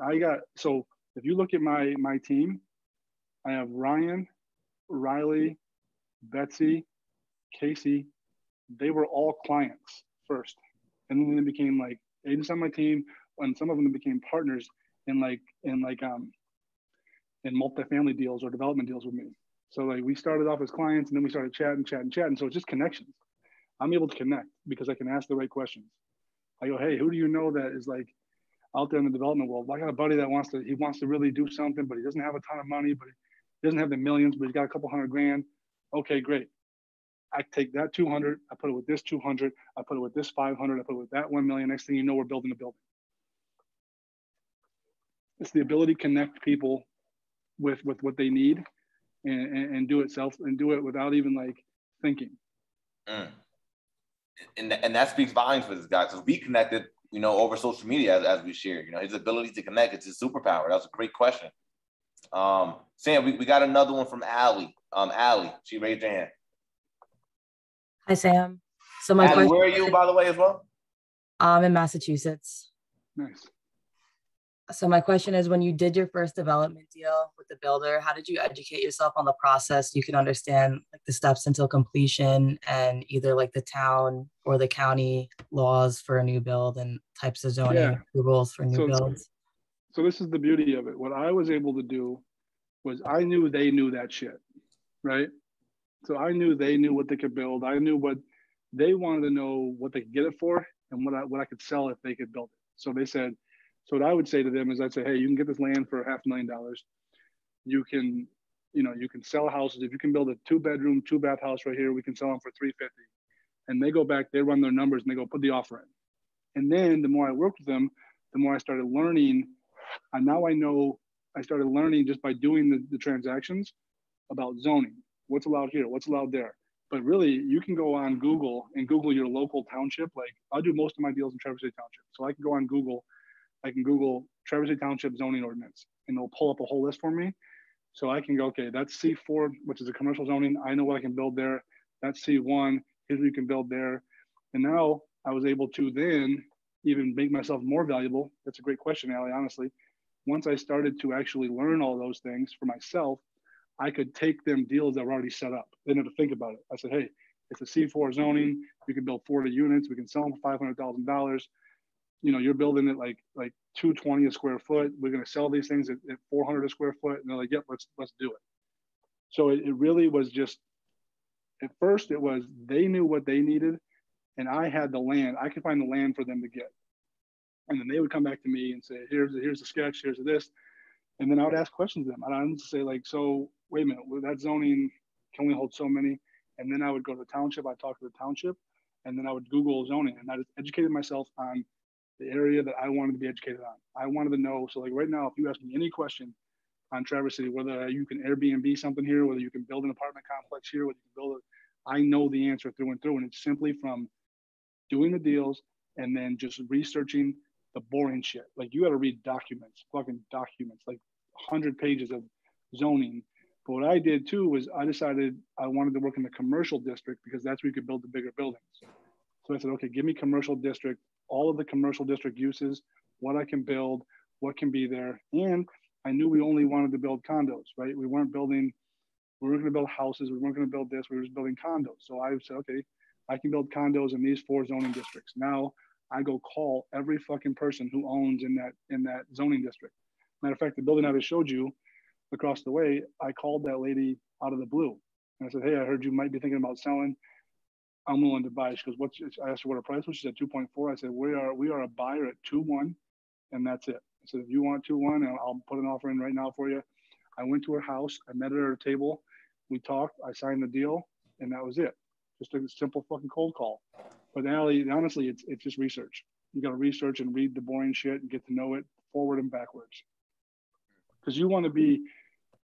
so if you look at my team, I have Ryan, Riley, Betsy, Casey. They were all clients first, and then they became like agents on my team, and some of them became partners in multifamily deals or development deals with me. So like, we started off as clients, and then we started chatting. So it's just connections. I'm able to connect because I can ask the right questions. I go, "Hey, who do you know that is like out there in the development world? I got a buddy that wants to really do something, but he doesn't have a ton of money, but he doesn't have the millions, but he's got a couple $100,000. Okay, great. I take that 200, I put it with this 200, I put it with this 500, I put it with that 1 million. Next thing you know, we're building a building." It's the ability to connect people with what they need and do it without even like thinking. And that speaks volumes for this guy, because we connected, over social media as we share. His ability to connect, it's his superpower. That was a great question. Sam, we got another one from Allie. Allie, she raised her hand. Hi, Sam. So my Allie, question, where are you, by the way, as well? I'm in Massachusetts. Nice. So my question is, when you did your first development deal with the builder, how did you educate yourself on the process? You can understand like the steps until completion and either like the town or the county laws for a new build and types of zoning rules for new builds. So this is the beauty of it. What I was able to do was I knew they knew that shit, right? So I knew they knew what they could build. I knew what they wanted to know, what they could get it for, and what I could sell if they could build it. So they said, so what I would say to them is I'd say, hey, you can get this land for $500,000. You can, you can sell houses. If you can build a 2-bedroom, 2-bath house right here, we can sell them for $350. And they go back, they run their numbers and they go put the offer in. And then the more I worked with them, the more I started learning. And now I started learning just by doing the transactions about zoning. What's allowed here? What's allowed there? But really, you can go on Google and Google your local township. Like I do most of my deals in Traverse City Township. So I can go on Google. I can Google Traverse City Township zoning ordinance, and it'll pull up a whole list for me. So I can go, okay, that's C4, which is a commercial zoning. I know what I can build there. That's C1. Here's what you can build there. And now I was able to then even make myself more valuable. That's a great question, Allie, honestly. Once I started to actually learn all those things for myself, I could take them deals that were already set up. They didn't have to think about it. I said, hey, it's a C4 zoning. You can build 40 units. We can sell them for $500,000. You're building it like $220 a square foot. We're going to sell these things at $400 a square foot. And they're like, yep, let's do it. So it really was just, at first it was, they knew what they needed and I had the land. I could find the land for them to get. And then they would come back to me and say, here's the sketch, here's this. And then I would ask questions to them. And I would say like, so wait a minute, that zoning can only hold so many. And then I would go to the township, I'd talk to the township, and then I would Google zoning. And I just educated myself on the area that I wanted to be educated on. I wanted to know, so like right now, if you ask me any question on Traverse City, whether you can Airbnb something here, whether you can build an apartment complex here, whether you can build it, I know the answer through and through. And it's simply from doing the deals and then just researching the boring shit. Like you got to read documents, fucking documents, like 100 pages of zoning. But what I did too was I decided I wanted to work in the commercial district because that's where you could build the bigger buildings. So I said, okay, give me commercial district, all of the commercial district uses, what I can build, what can be there. And I knew we only wanted to build condos, right? We weren't going to build houses. We weren't going to build this. We were just building condos. So I said, okay, I can build condos in these 4 zoning districts. Now I go call every fucking person who owns in that zoning district. Matter of fact, the building I just showed you across the way, I called that lady out of the blue. And I said, hey, I heard you might be thinking about selling. I'm willing to buy. She goes, I asked her what her price was. She said 2.4. I said, we are a buyer at 2.1, and that's it. I said, if you want 2.1, I'll put an offer in right now for you. I went to her house. I met her at a table. We talked. I signed the deal, and that was it. Just a simple fucking cold call. But Allie, honestly, it's just research. You got to research and read the boring shit and get to know it forward and backwards. Because you want to be.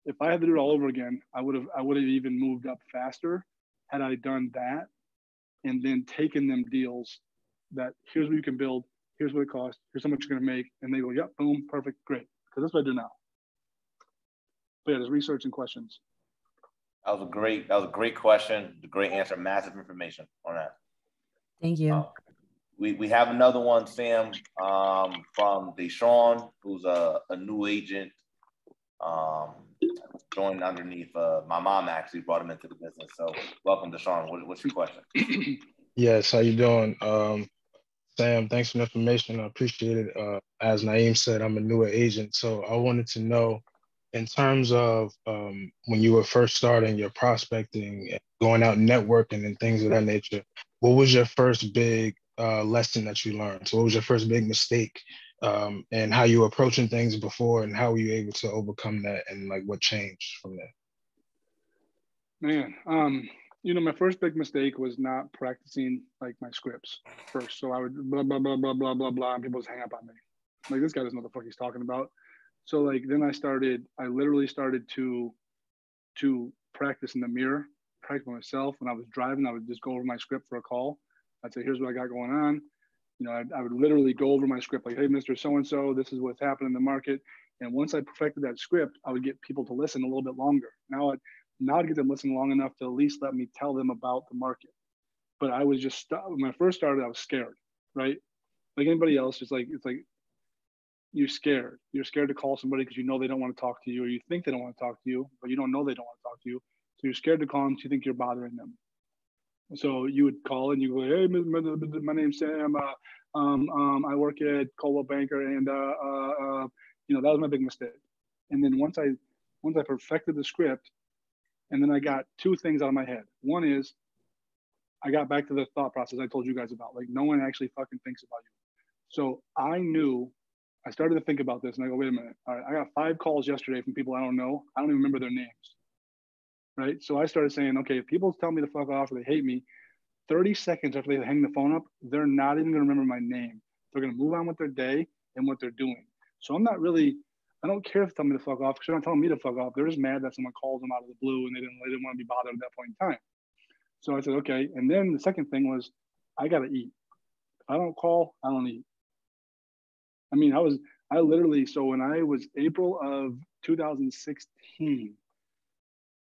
If I had to do it all over again, I would have even moved up faster had I done that, and then taken them deals that here's what you can build, here's what it costs, here's how much you're gonna make, and they go, yep, boom, perfect, great. Because that's what I do now. But yeah, there's research and questions. That was a great question, a great answer, massive information on that. Thank you. We have another one, Sam, from Deshaun, who's a new agent. Joined underneath my mom actually brought him into the business. So welcome, Deshaun. What's your question? Yes, how you doing? Sam, thanks for the information. I appreciate it. As Naeem said, I'm a newer agent. So I wanted to know, in terms of when you were first starting your prospecting, and going out networking and things of that nature, what was your first big lesson that you learned? So what was your first big mistake, and how you were approaching things before, and how were you able to overcome that, and like what changed from there? Man, my first big mistake was not practicing like my scripts first. So I would blah, blah, blah, blah, blah, blah, blah, and people just hang up on me. Like, this guy doesn't know what the fuck he's talking about. So like, then I literally started to practice in the mirror, practice myself. When I was driving, I would just go over my script for a call. I'd say, here's what I got going on. I would literally go over my script, like, hey, Mr. So-and-so, this is what's happening in the market. And once I perfected that script, I would get people to listen a little bit longer. Now I'd get them listening long enough to at least let me tell them about the market. But I was just, when I first started, I was scared, right? Like anybody else, it's like you're scared. You're scared to call somebody because you know they don't want to talk to you, or you think they don't want to talk to you, but you don't know they don't want to talk to you. So you're scared to call them because you think you're bothering them. So you would call and you go, hey, my name's Sam. I work at Coldwell Banker, and you know, that was my big mistake. And then once I perfected the script, and then I got two things out of my head. One is I got back to the thought process I told you guys about. Like, no one actually fucking thinks about you. So I started to think about this, and I go, wait a minute. All right, I got 5 calls yesterday from people I don't know. I don't even remember their names. Right? So I started saying, okay, if people tell me to fuck off or they hate me, 30 seconds after they hang the phone up, they're not even going to remember my name. They're going to move on with their day and what they're doing. So I don't care if they tell me to fuck off, because they're not telling me to fuck off. They're just mad that someone calls them out of the blue and they didn't want to be bothered at that point in time. So I said, okay. And then the second thing was, I got to eat. If I don't call, I don't eat. I mean, so when I was April of 2016,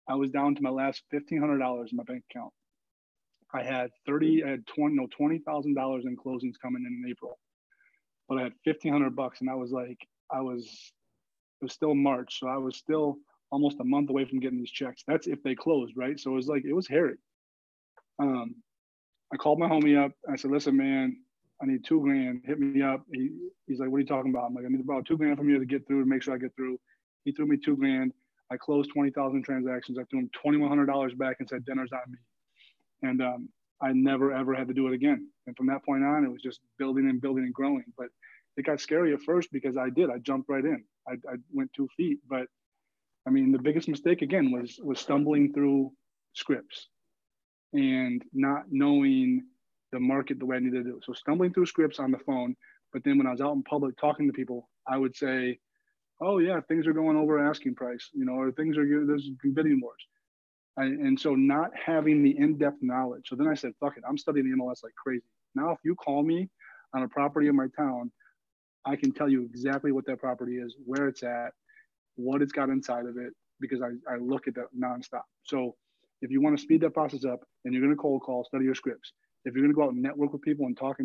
I was down to my last $1,500 in my bank account. I had $20,000 in closings coming in April, but I had $1,500, and it was still March. So I was still almost a month away from getting these checks. That's if they closed, right? So it was hairy. I called my homie up. I said, listen, man, I need $2,000. Hit me up. He's like, what are you talking about? I'm like, I need about $2,000 from you to get through, to make sure I get through. He threw me $2,000. I closed 20,000 transactions. I threw him $2,100 back and said, dinner's on me. And I never, ever had to do it again. And from that point on, it was just building and growing. But it got scary at first because I jumped right in. I went 2 feet. But I mean, the biggest mistake again was stumbling through scripts and not knowing the market the way I needed to do. So stumbling through scripts on the phone. But then when I was out in public talking to people, I would say, oh yeah, things are going over asking price, you know, or there's bidding wars. And so not having the in-depth knowledge. So then I said, fuck it, I'm studying the MLS like crazy. Now, if you call me on a property in my town, I can tell you exactly what that property is, where it's at, what it's got inside of it, because I look at that nonstop. So if you want to speed that process up and you're going to cold call, study your scripts. If you're going to go out and network with people and talk,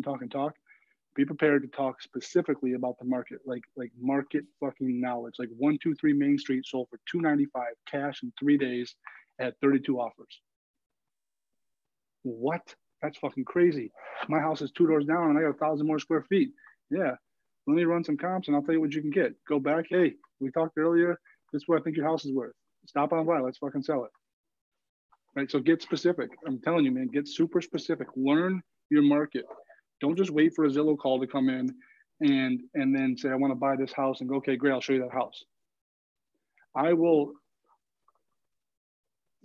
be prepared to talk specifically about the market, like market fucking knowledge. Like 123 Main Street sold for $295 cash in 3 days at 32 offers. What? That's fucking crazy. My house is 2 doors down and I got 1,000 more square feet. Yeah. Let me run some comps and I'll tell you what you can get. Go back. Hey, we talked earlier. This is what I think your house is worth. Stop on by. Let's fucking sell it. Right. So get specific. I'm telling you, man, get super specific. Learn your market. Don't just wait for a Zillow call to come in and then say, I want to buy this house, and go, okay, great, I'll show you that house. I will.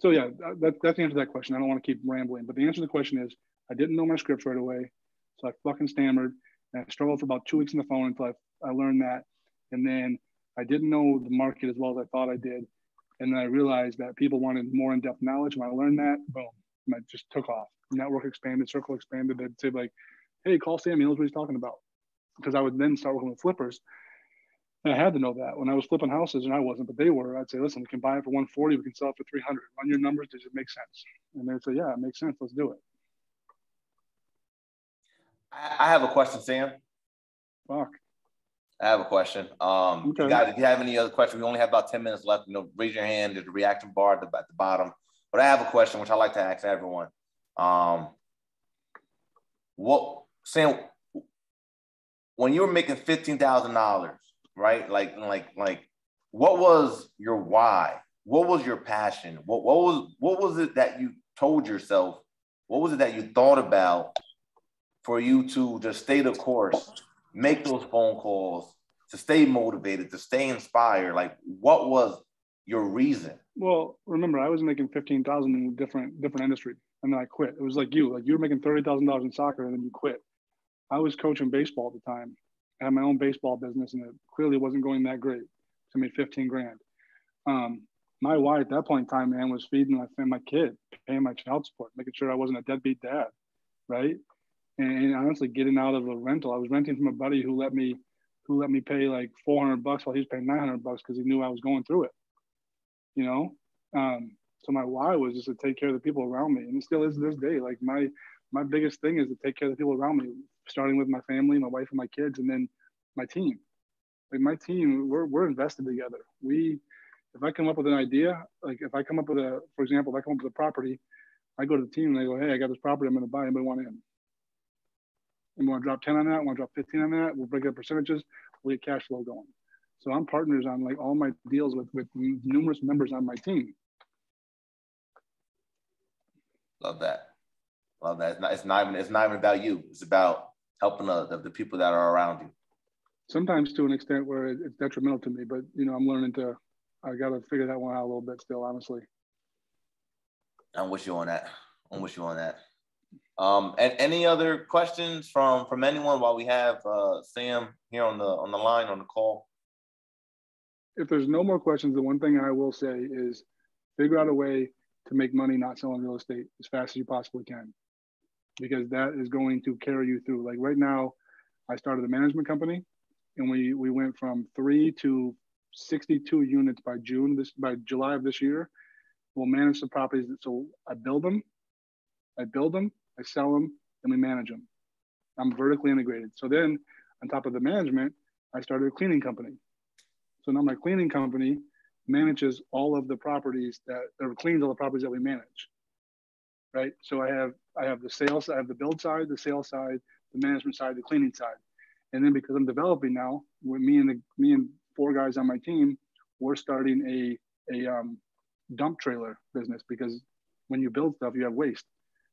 So yeah, that's the answer to that question. I don't want to keep rambling, but the answer to the question is, I didn't know my scripts right away. So I fucking stammered, and I struggled for about 2 weeks on the phone until I learned that. And then I didn't know the market as well as I thought I did. And then I realized that people wanted more in-depth knowledge. When I learned that, boom, I just took off. Network expanded, circle expanded. They'd say like, hey, call Sam, he knows what he's talking about. Because I would then start working with flippers. And I had to know that. When I was flipping houses, and I wasn't, but they were, I'd say, listen, we can buy it for 140, we can sell it for 300. Run your numbers, does it make sense? And they'd say, yeah, it makes sense, let's do it. I have a question, Sam. Fuck. I have a question. Okay. Guys, if you have any other questions, we only have about 10 minutes left. You know, raise your hand. There's a reaction bar at the bottom. But I have a question, which I like to ask everyone. Sam, when you were making $15,000, right? Like, what was your why? What was your passion? What was it that you told yourself? What was it that you thought about for you to just stay the course, make those phone calls, to stay motivated, to stay inspired? Like, what was your reason? Well, remember, I was making $15,000 in a different industry, and then I quit. It was like you were making $30,000 in soccer, and then you quit. I was coaching baseball at the time. I had my own baseball business, and it clearly wasn't going that great. So I made $15,000. My why at that point in time, man, was feeding my kid, paying my child support, making sure I wasn't a deadbeat dad, right? And honestly, getting out of a rental. I was renting from a buddy who let me pay like $400 while he was paying $900 because he knew I was going through it. You know, so my why was just to take care of the people around me, and it still is to this day. Like my my biggest thing is to take care of the people around me, starting with my family, my wife and my kids, and then my team. Like my team, we're invested together. If I come up with an idea, like if I come up with for example, if I come up with a property, I go to the team and I go, hey, I got this property I'm going to buy. Anybody want in? And want to drop 10 on that? Want to drop 15 on that? We'll break up percentages. We'll get cash flow going. So I'm partners on like all my deals with numerous members on my team. Love that. Love that. It's not even about you. It's about helping the people that are around you. Sometimes to an extent where it's detrimental to me, but I'm learning I got to figure that one out a little bit still, honestly. I'm with you on that. And any other questions from anyone while we have Sam here on the line, on the call? If there's no more questions, the one thing I will say is figure out a way to make money not selling real estate as fast as you possibly can, because that is going to carry you through. Like right now, I started a management company, and we went from 3 to 62 units by July of this year. We'll manage the properties. So I build them, I sell them, and we manage them. I'm vertically integrated. So then on top of the management, I started a cleaning company. So now my cleaning company manages all of the properties cleans all the properties that we manage, right? So I have the sales, I have the build side, the sales side, the management side, the cleaning side. And then because I'm developing now, with me and 4 guys on my team, we're starting a dump trailer business, because when you build stuff, you have waste.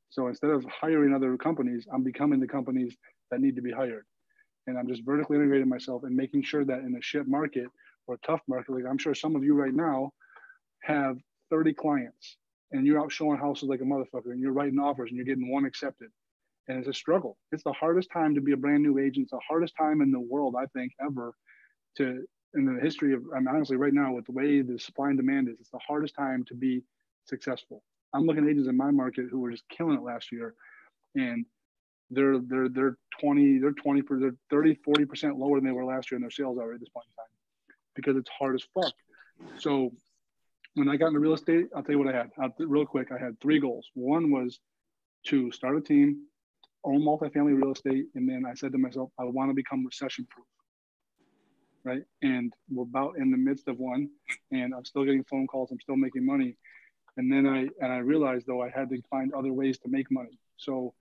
So instead of hiring other companies, I'm becoming the companies that need to be hired. And I'm just vertically integrating myself and making sure that in a shit market or a tough market, like I'm sure some of you right now have 30 clients and you're out showing houses like a motherfucker and you're writing offers and you're getting one accepted. And it's a struggle. It's the hardest time to be a brand new agent. It's the hardest time in the world, I think, ever in the history of, honestly, right now, with the way the supply and demand is, it's the hardest time to be successful. I'm looking at agents in my market who were just killing it last year, and they're 30, 40% lower than they were last year in their sales already at this point in time, because it's hard as fuck. So when I got into real estate, I'll tell you what I had. Real quick, I had 3 goals. One was to start a team, own multifamily real estate, and then I said to myself, I want to become recession-proof. Right. And we're about in the midst of one, and I'm still getting phone calls. I'm still making money. And then I realized, though, I had to find other ways to make money. So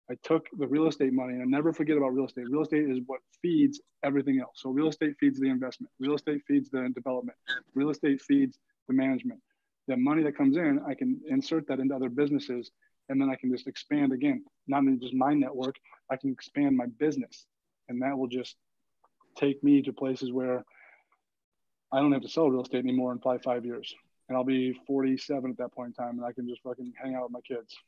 I took the real estate money, and I never forget about real estate. Real estate is what feeds everything else. So real estate feeds the investment. Real estate feeds the development. Real estate feeds the management. The money that comes in, I can insert that into other businesses, and then I can just expand again, not only just my network, I can expand my business. And that will just take me to places where I don't have to sell real estate anymore in probably 5 years. And I'll be 47 at that point in time, and I can just fucking hang out with my kids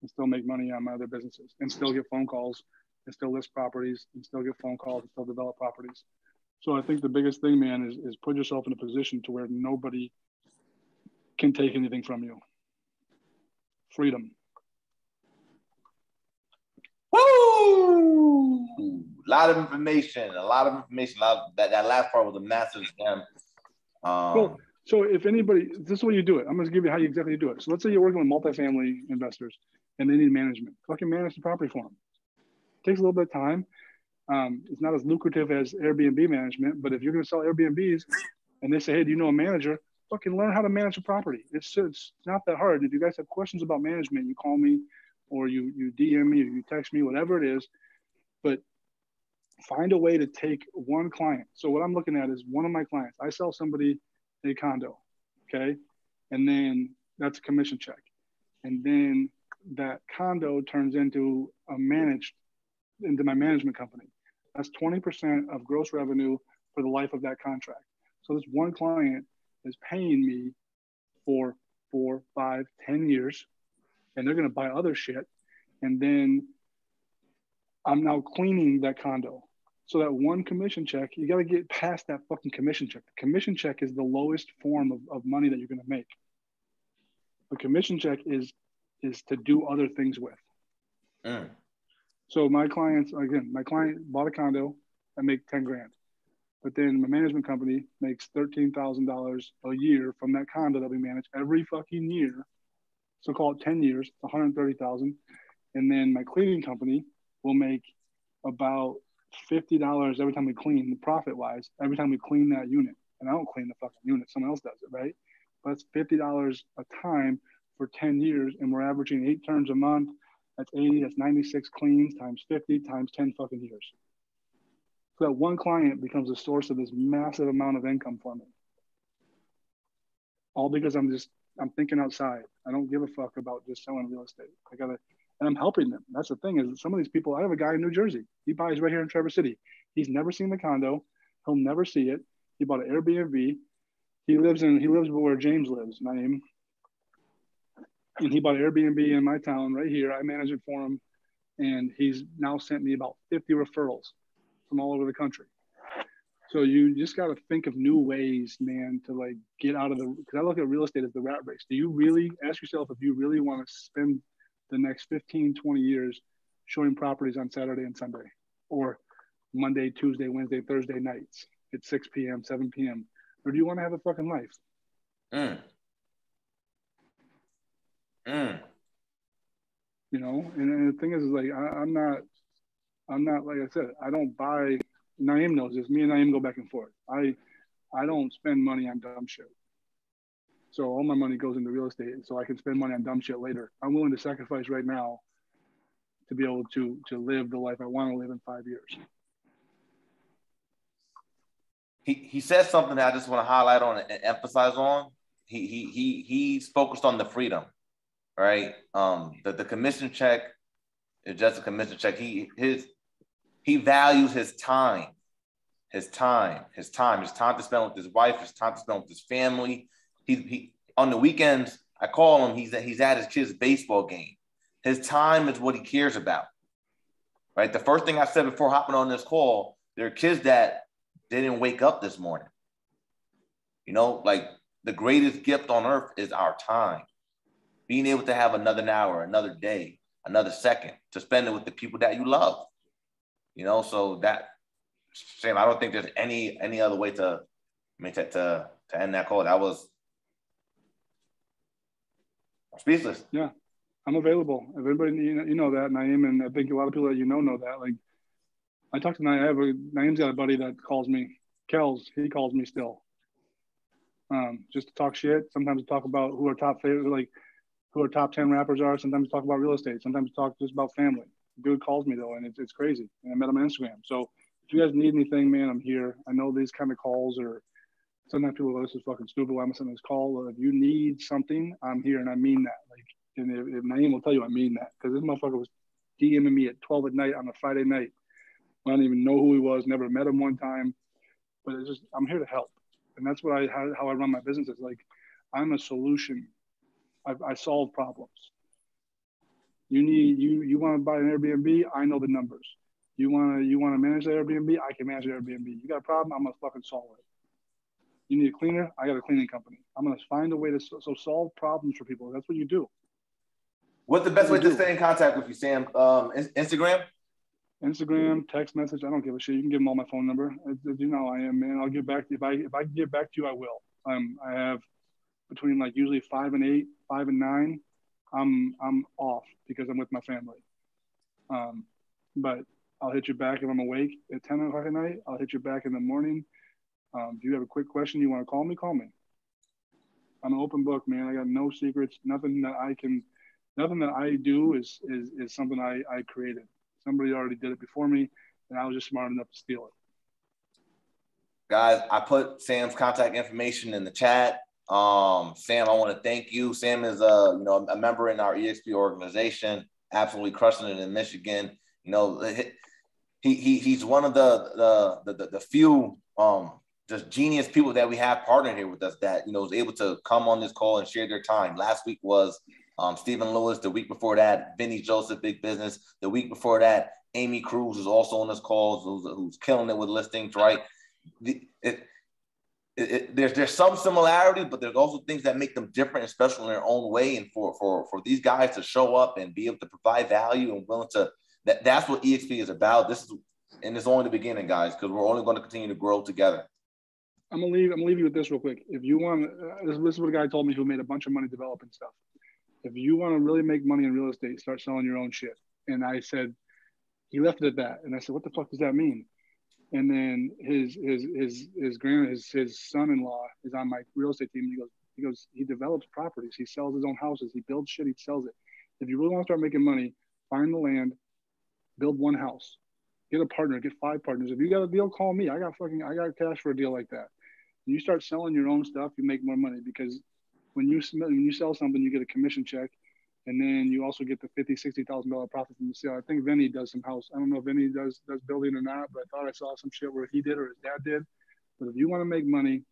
and still make money on my other businesses and still get phone calls and still list properties and still get phone calls and still develop properties. So I think the biggest thing, man, is put yourself in a position to where nobody can take anything from you. Freedom. Woo! A lot of information. That last part was a massive gem. Cool. So if anybody, this is what you do it. I'm going to give you how you exactly do it. So let's say you're working with multifamily investors and they need management. Fucking manage the property for them. It takes a little bit of time. It's not as lucrative as Airbnb management, but if you're going to sell Airbnbs and they say, hey, do you know a manager? Fucking learn how to manage a property. It's not that hard. If you guys have questions about management, you call me or you DM me or you text me, whatever it is. But find a way to take one client. So what I'm looking at is one of my clients. I sell somebody a condo, okay? And then that's a commission check. And then that condo turns into into my management company. That's 20% of gross revenue for the life of that contract. So this one client is paying me for 4, 5, 10 years, and they're going to buy other shit. And then I'm now cleaning that condo. So that one commission check, you got to get past that fucking commission check. The commission check is the lowest form of money that you're going to make. The commission check is to do other things with. So my client bought a condo, I make 10 grand. But then my management company makes $13,000 a year from that condo that we manage every fucking year. So call it 10 years, it's $130,000. And then my cleaning company will make about $50 every time we clean, profit-wise, every time we clean that unit. And I don't clean the fucking unit. Someone else does it, right? But it's $50 a time for 10 years, and we're averaging 8 turns a month. That's 80, that's 96 cleans times 50 times 10 fucking years. So that one client becomes a source of this massive amount of income for me. All because I'm thinking outside. I don't give a fuck about just selling real estate. And I'm helping them. That's the thing, is some of these people, I have a guy in New Jersey. He buys right here in Traverse City. He's never seen the condo. He'll never see it. He bought an Airbnb. He lives where James lives, Naeem. And he bought an Airbnb in my town right here. I manage it for him. And he's now sent me about 50 referrals from all over the country. So you just got to think of new ways, man, to like get out of because I look at real estate as the rat race. Do you really, ask yourself if you really want to spend the next 15, 20 years showing properties on Saturday and Sunday, or Monday, Tuesday, Wednesday, Thursday nights at 6 p.m., 7 p.m., or do you want to have a fucking life? You know, and the thing is like, I'm not, like I said, I don't buy, Naeem knows this, me and Naeem go back and forth. I don't spend money on dumb shit. So all my money goes into real estate so I can spend money on dumb shit later. I'm willing to sacrifice right now to be able to live the life I want to live in 5 years. He said something that I just want to highlight on and emphasize on. He's focused on the freedom, right? The commission check is just a commission check. He values his time to spend with his wife, his time to spend with his family. He on the weekends, I call him, he's at his kid's baseball game. His time is what he cares about, right? The first thing I said before hopping on this call, there are kids that didn't wake up this morning. You know, like the greatest gift on earth is our time. Being able to have another hour, another day, another second to spend it with the people that you love. You know, so that, Sam, I don't think there's any other way to end that call. That was speechless. Yeah, I'm available. If everybody, you know that, Naeem, and I think a lot of people that you know that. Like, I talk to Naeem. Naeem's got a buddy that calls me. Kells, he calls me still. Just to talk shit. Sometimes to talk about who our top 10 rappers are. Sometimes to talk about real estate. Sometimes to talk just about family. Dude calls me though, and it's crazy. And I met him on Instagram. So if you guys need anything, man, I'm here. I know these kind of calls are sometimes people go, this is fucking stupid. Why am I sending this call? Well, if you need something, I'm here, and I mean that. Like, and if Naeem will tell you, I mean that, because this motherfucker was DMing me at 12 at night on a Friday night. I don't even know who he was. Never met him one time, but it's just, I'm here to help, and that's what how I run my business. Is like, I'm a solution. I solve problems. You want to buy an Airbnb? I know the numbers. You want to manage the Airbnb? I can manage the Airbnb. You got a problem? I'm gonna fucking solve it. You need a cleaner? I got a cleaning company. I'm gonna find a way to solve problems for people. That's what you do. What's the best way to stay in contact with you, Sam? Instagram, text message. I don't give a shit. You can give them all my phone number. You know how I am, man. I'll get back to you. If I can get back to you, I will. I have between like usually 5 and 8, 5 and 9. I'm off because I'm with my family. But I'll hit you back if I'm awake at 10 o'clock at night. I'll hit you back in the morning. If you have a quick question, you want to call me, call me. I'm an open book, man. I got no secrets. Nothing that I do is something I created. Somebody already did it before me, and I was just smart enough to steal it. Guys, I put Sam's contact information in the chat. Sam, I want to thank you. Sam is a member in our EXP organization, absolutely crushing it in Michigan. You know, he's one of the few just genius people that we have partnered here with us that, you know, was able to come on this call and share their time. Last week was Stephen Lewis. The week before that, Vinny Joseph, Big Business. The week before that, Amy Cruz is also on this call, who's killing it with listings, right? There's some similarities, but there's also things that make them different and special in their own way. And for these guys to show up and be able to provide value and willing to, that's what EXP is about. And it's only the beginning, guys, because we're only going to continue to grow together. I'm gonna leave you with this real quick. If you want, this is what a guy told me who made a bunch of money developing stuff. If you want to really make money in real estate, start selling your own shit. And I said, he left it at that. And I said, what the fuck does that mean? And then his son-in-law is on my real estate team. He goes, he develops properties. He sells his own houses. He builds shit. He sells it. If you really want to start making money, find the land, build one house, get a partner, get 5 partners. If you got a deal, call me. I got cash for a deal like that. When you start selling your own stuff, you make more money, because when you sell something, you get a commission check. And then you also get the $50,000-$60,000 profit from the sale. I think Vinny does some house. I don't know if Vinny does building or not, but I thought I saw some shit where he did or his dad did. But if you want to make money,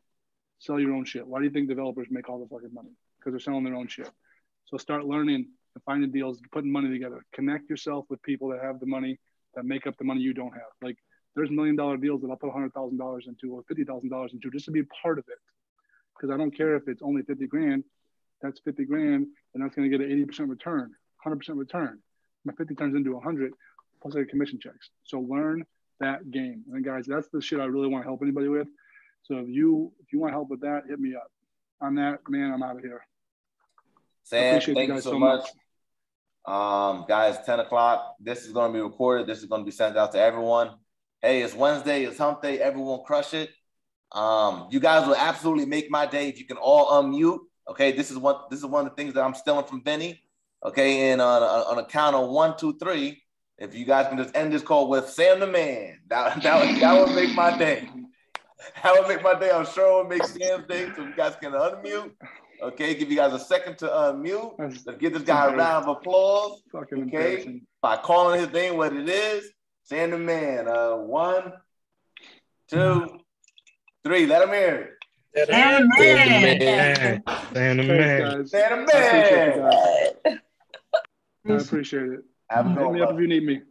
sell your own shit. Why do you think developers make all the fucking money? Because they're selling their own shit. So start learning and finding deals, putting money together. Connect yourself with people that have the money, that make up the money you don't have. Like, there's $1 million deals that I'll put $100,000 into or $50,000 into just to be part of it. Because I don't care if it's only 50 grand. That's 50 grand, and that's going to get an 80% return, 100% return. My 50 turns into 100, plus I get commission checks. So learn that game. And guys, that's the shit I really want to help anybody with. So if you want help with that, hit me up. On that, man, I'm out of here. Sam, thank you so much. Guys, 10 o'clock. This is going to be recorded. This is going to be sent out to everyone. Hey, it's Wednesday. It's hump day. Everyone crush it. You guys will absolutely make my day if you can all unmute. Okay, this is one of the things that I'm stealing from Vinny. Okay, and on a count of 1, 2, 3, if you guys can just end this call with Sam the Man, that would make my day. That would make my day. I'm sure it would make Sam's day. So you guys can unmute. Okay, give you guys a second to unmute. Let's give this guy a round of applause. Okay, by calling his name what it is. Sam the Man. 1, 2, 3. Let him hear it. Sam the Man. Sam the Man. Sam the Man. I appreciate it. Have a good one, hit me up if you need me.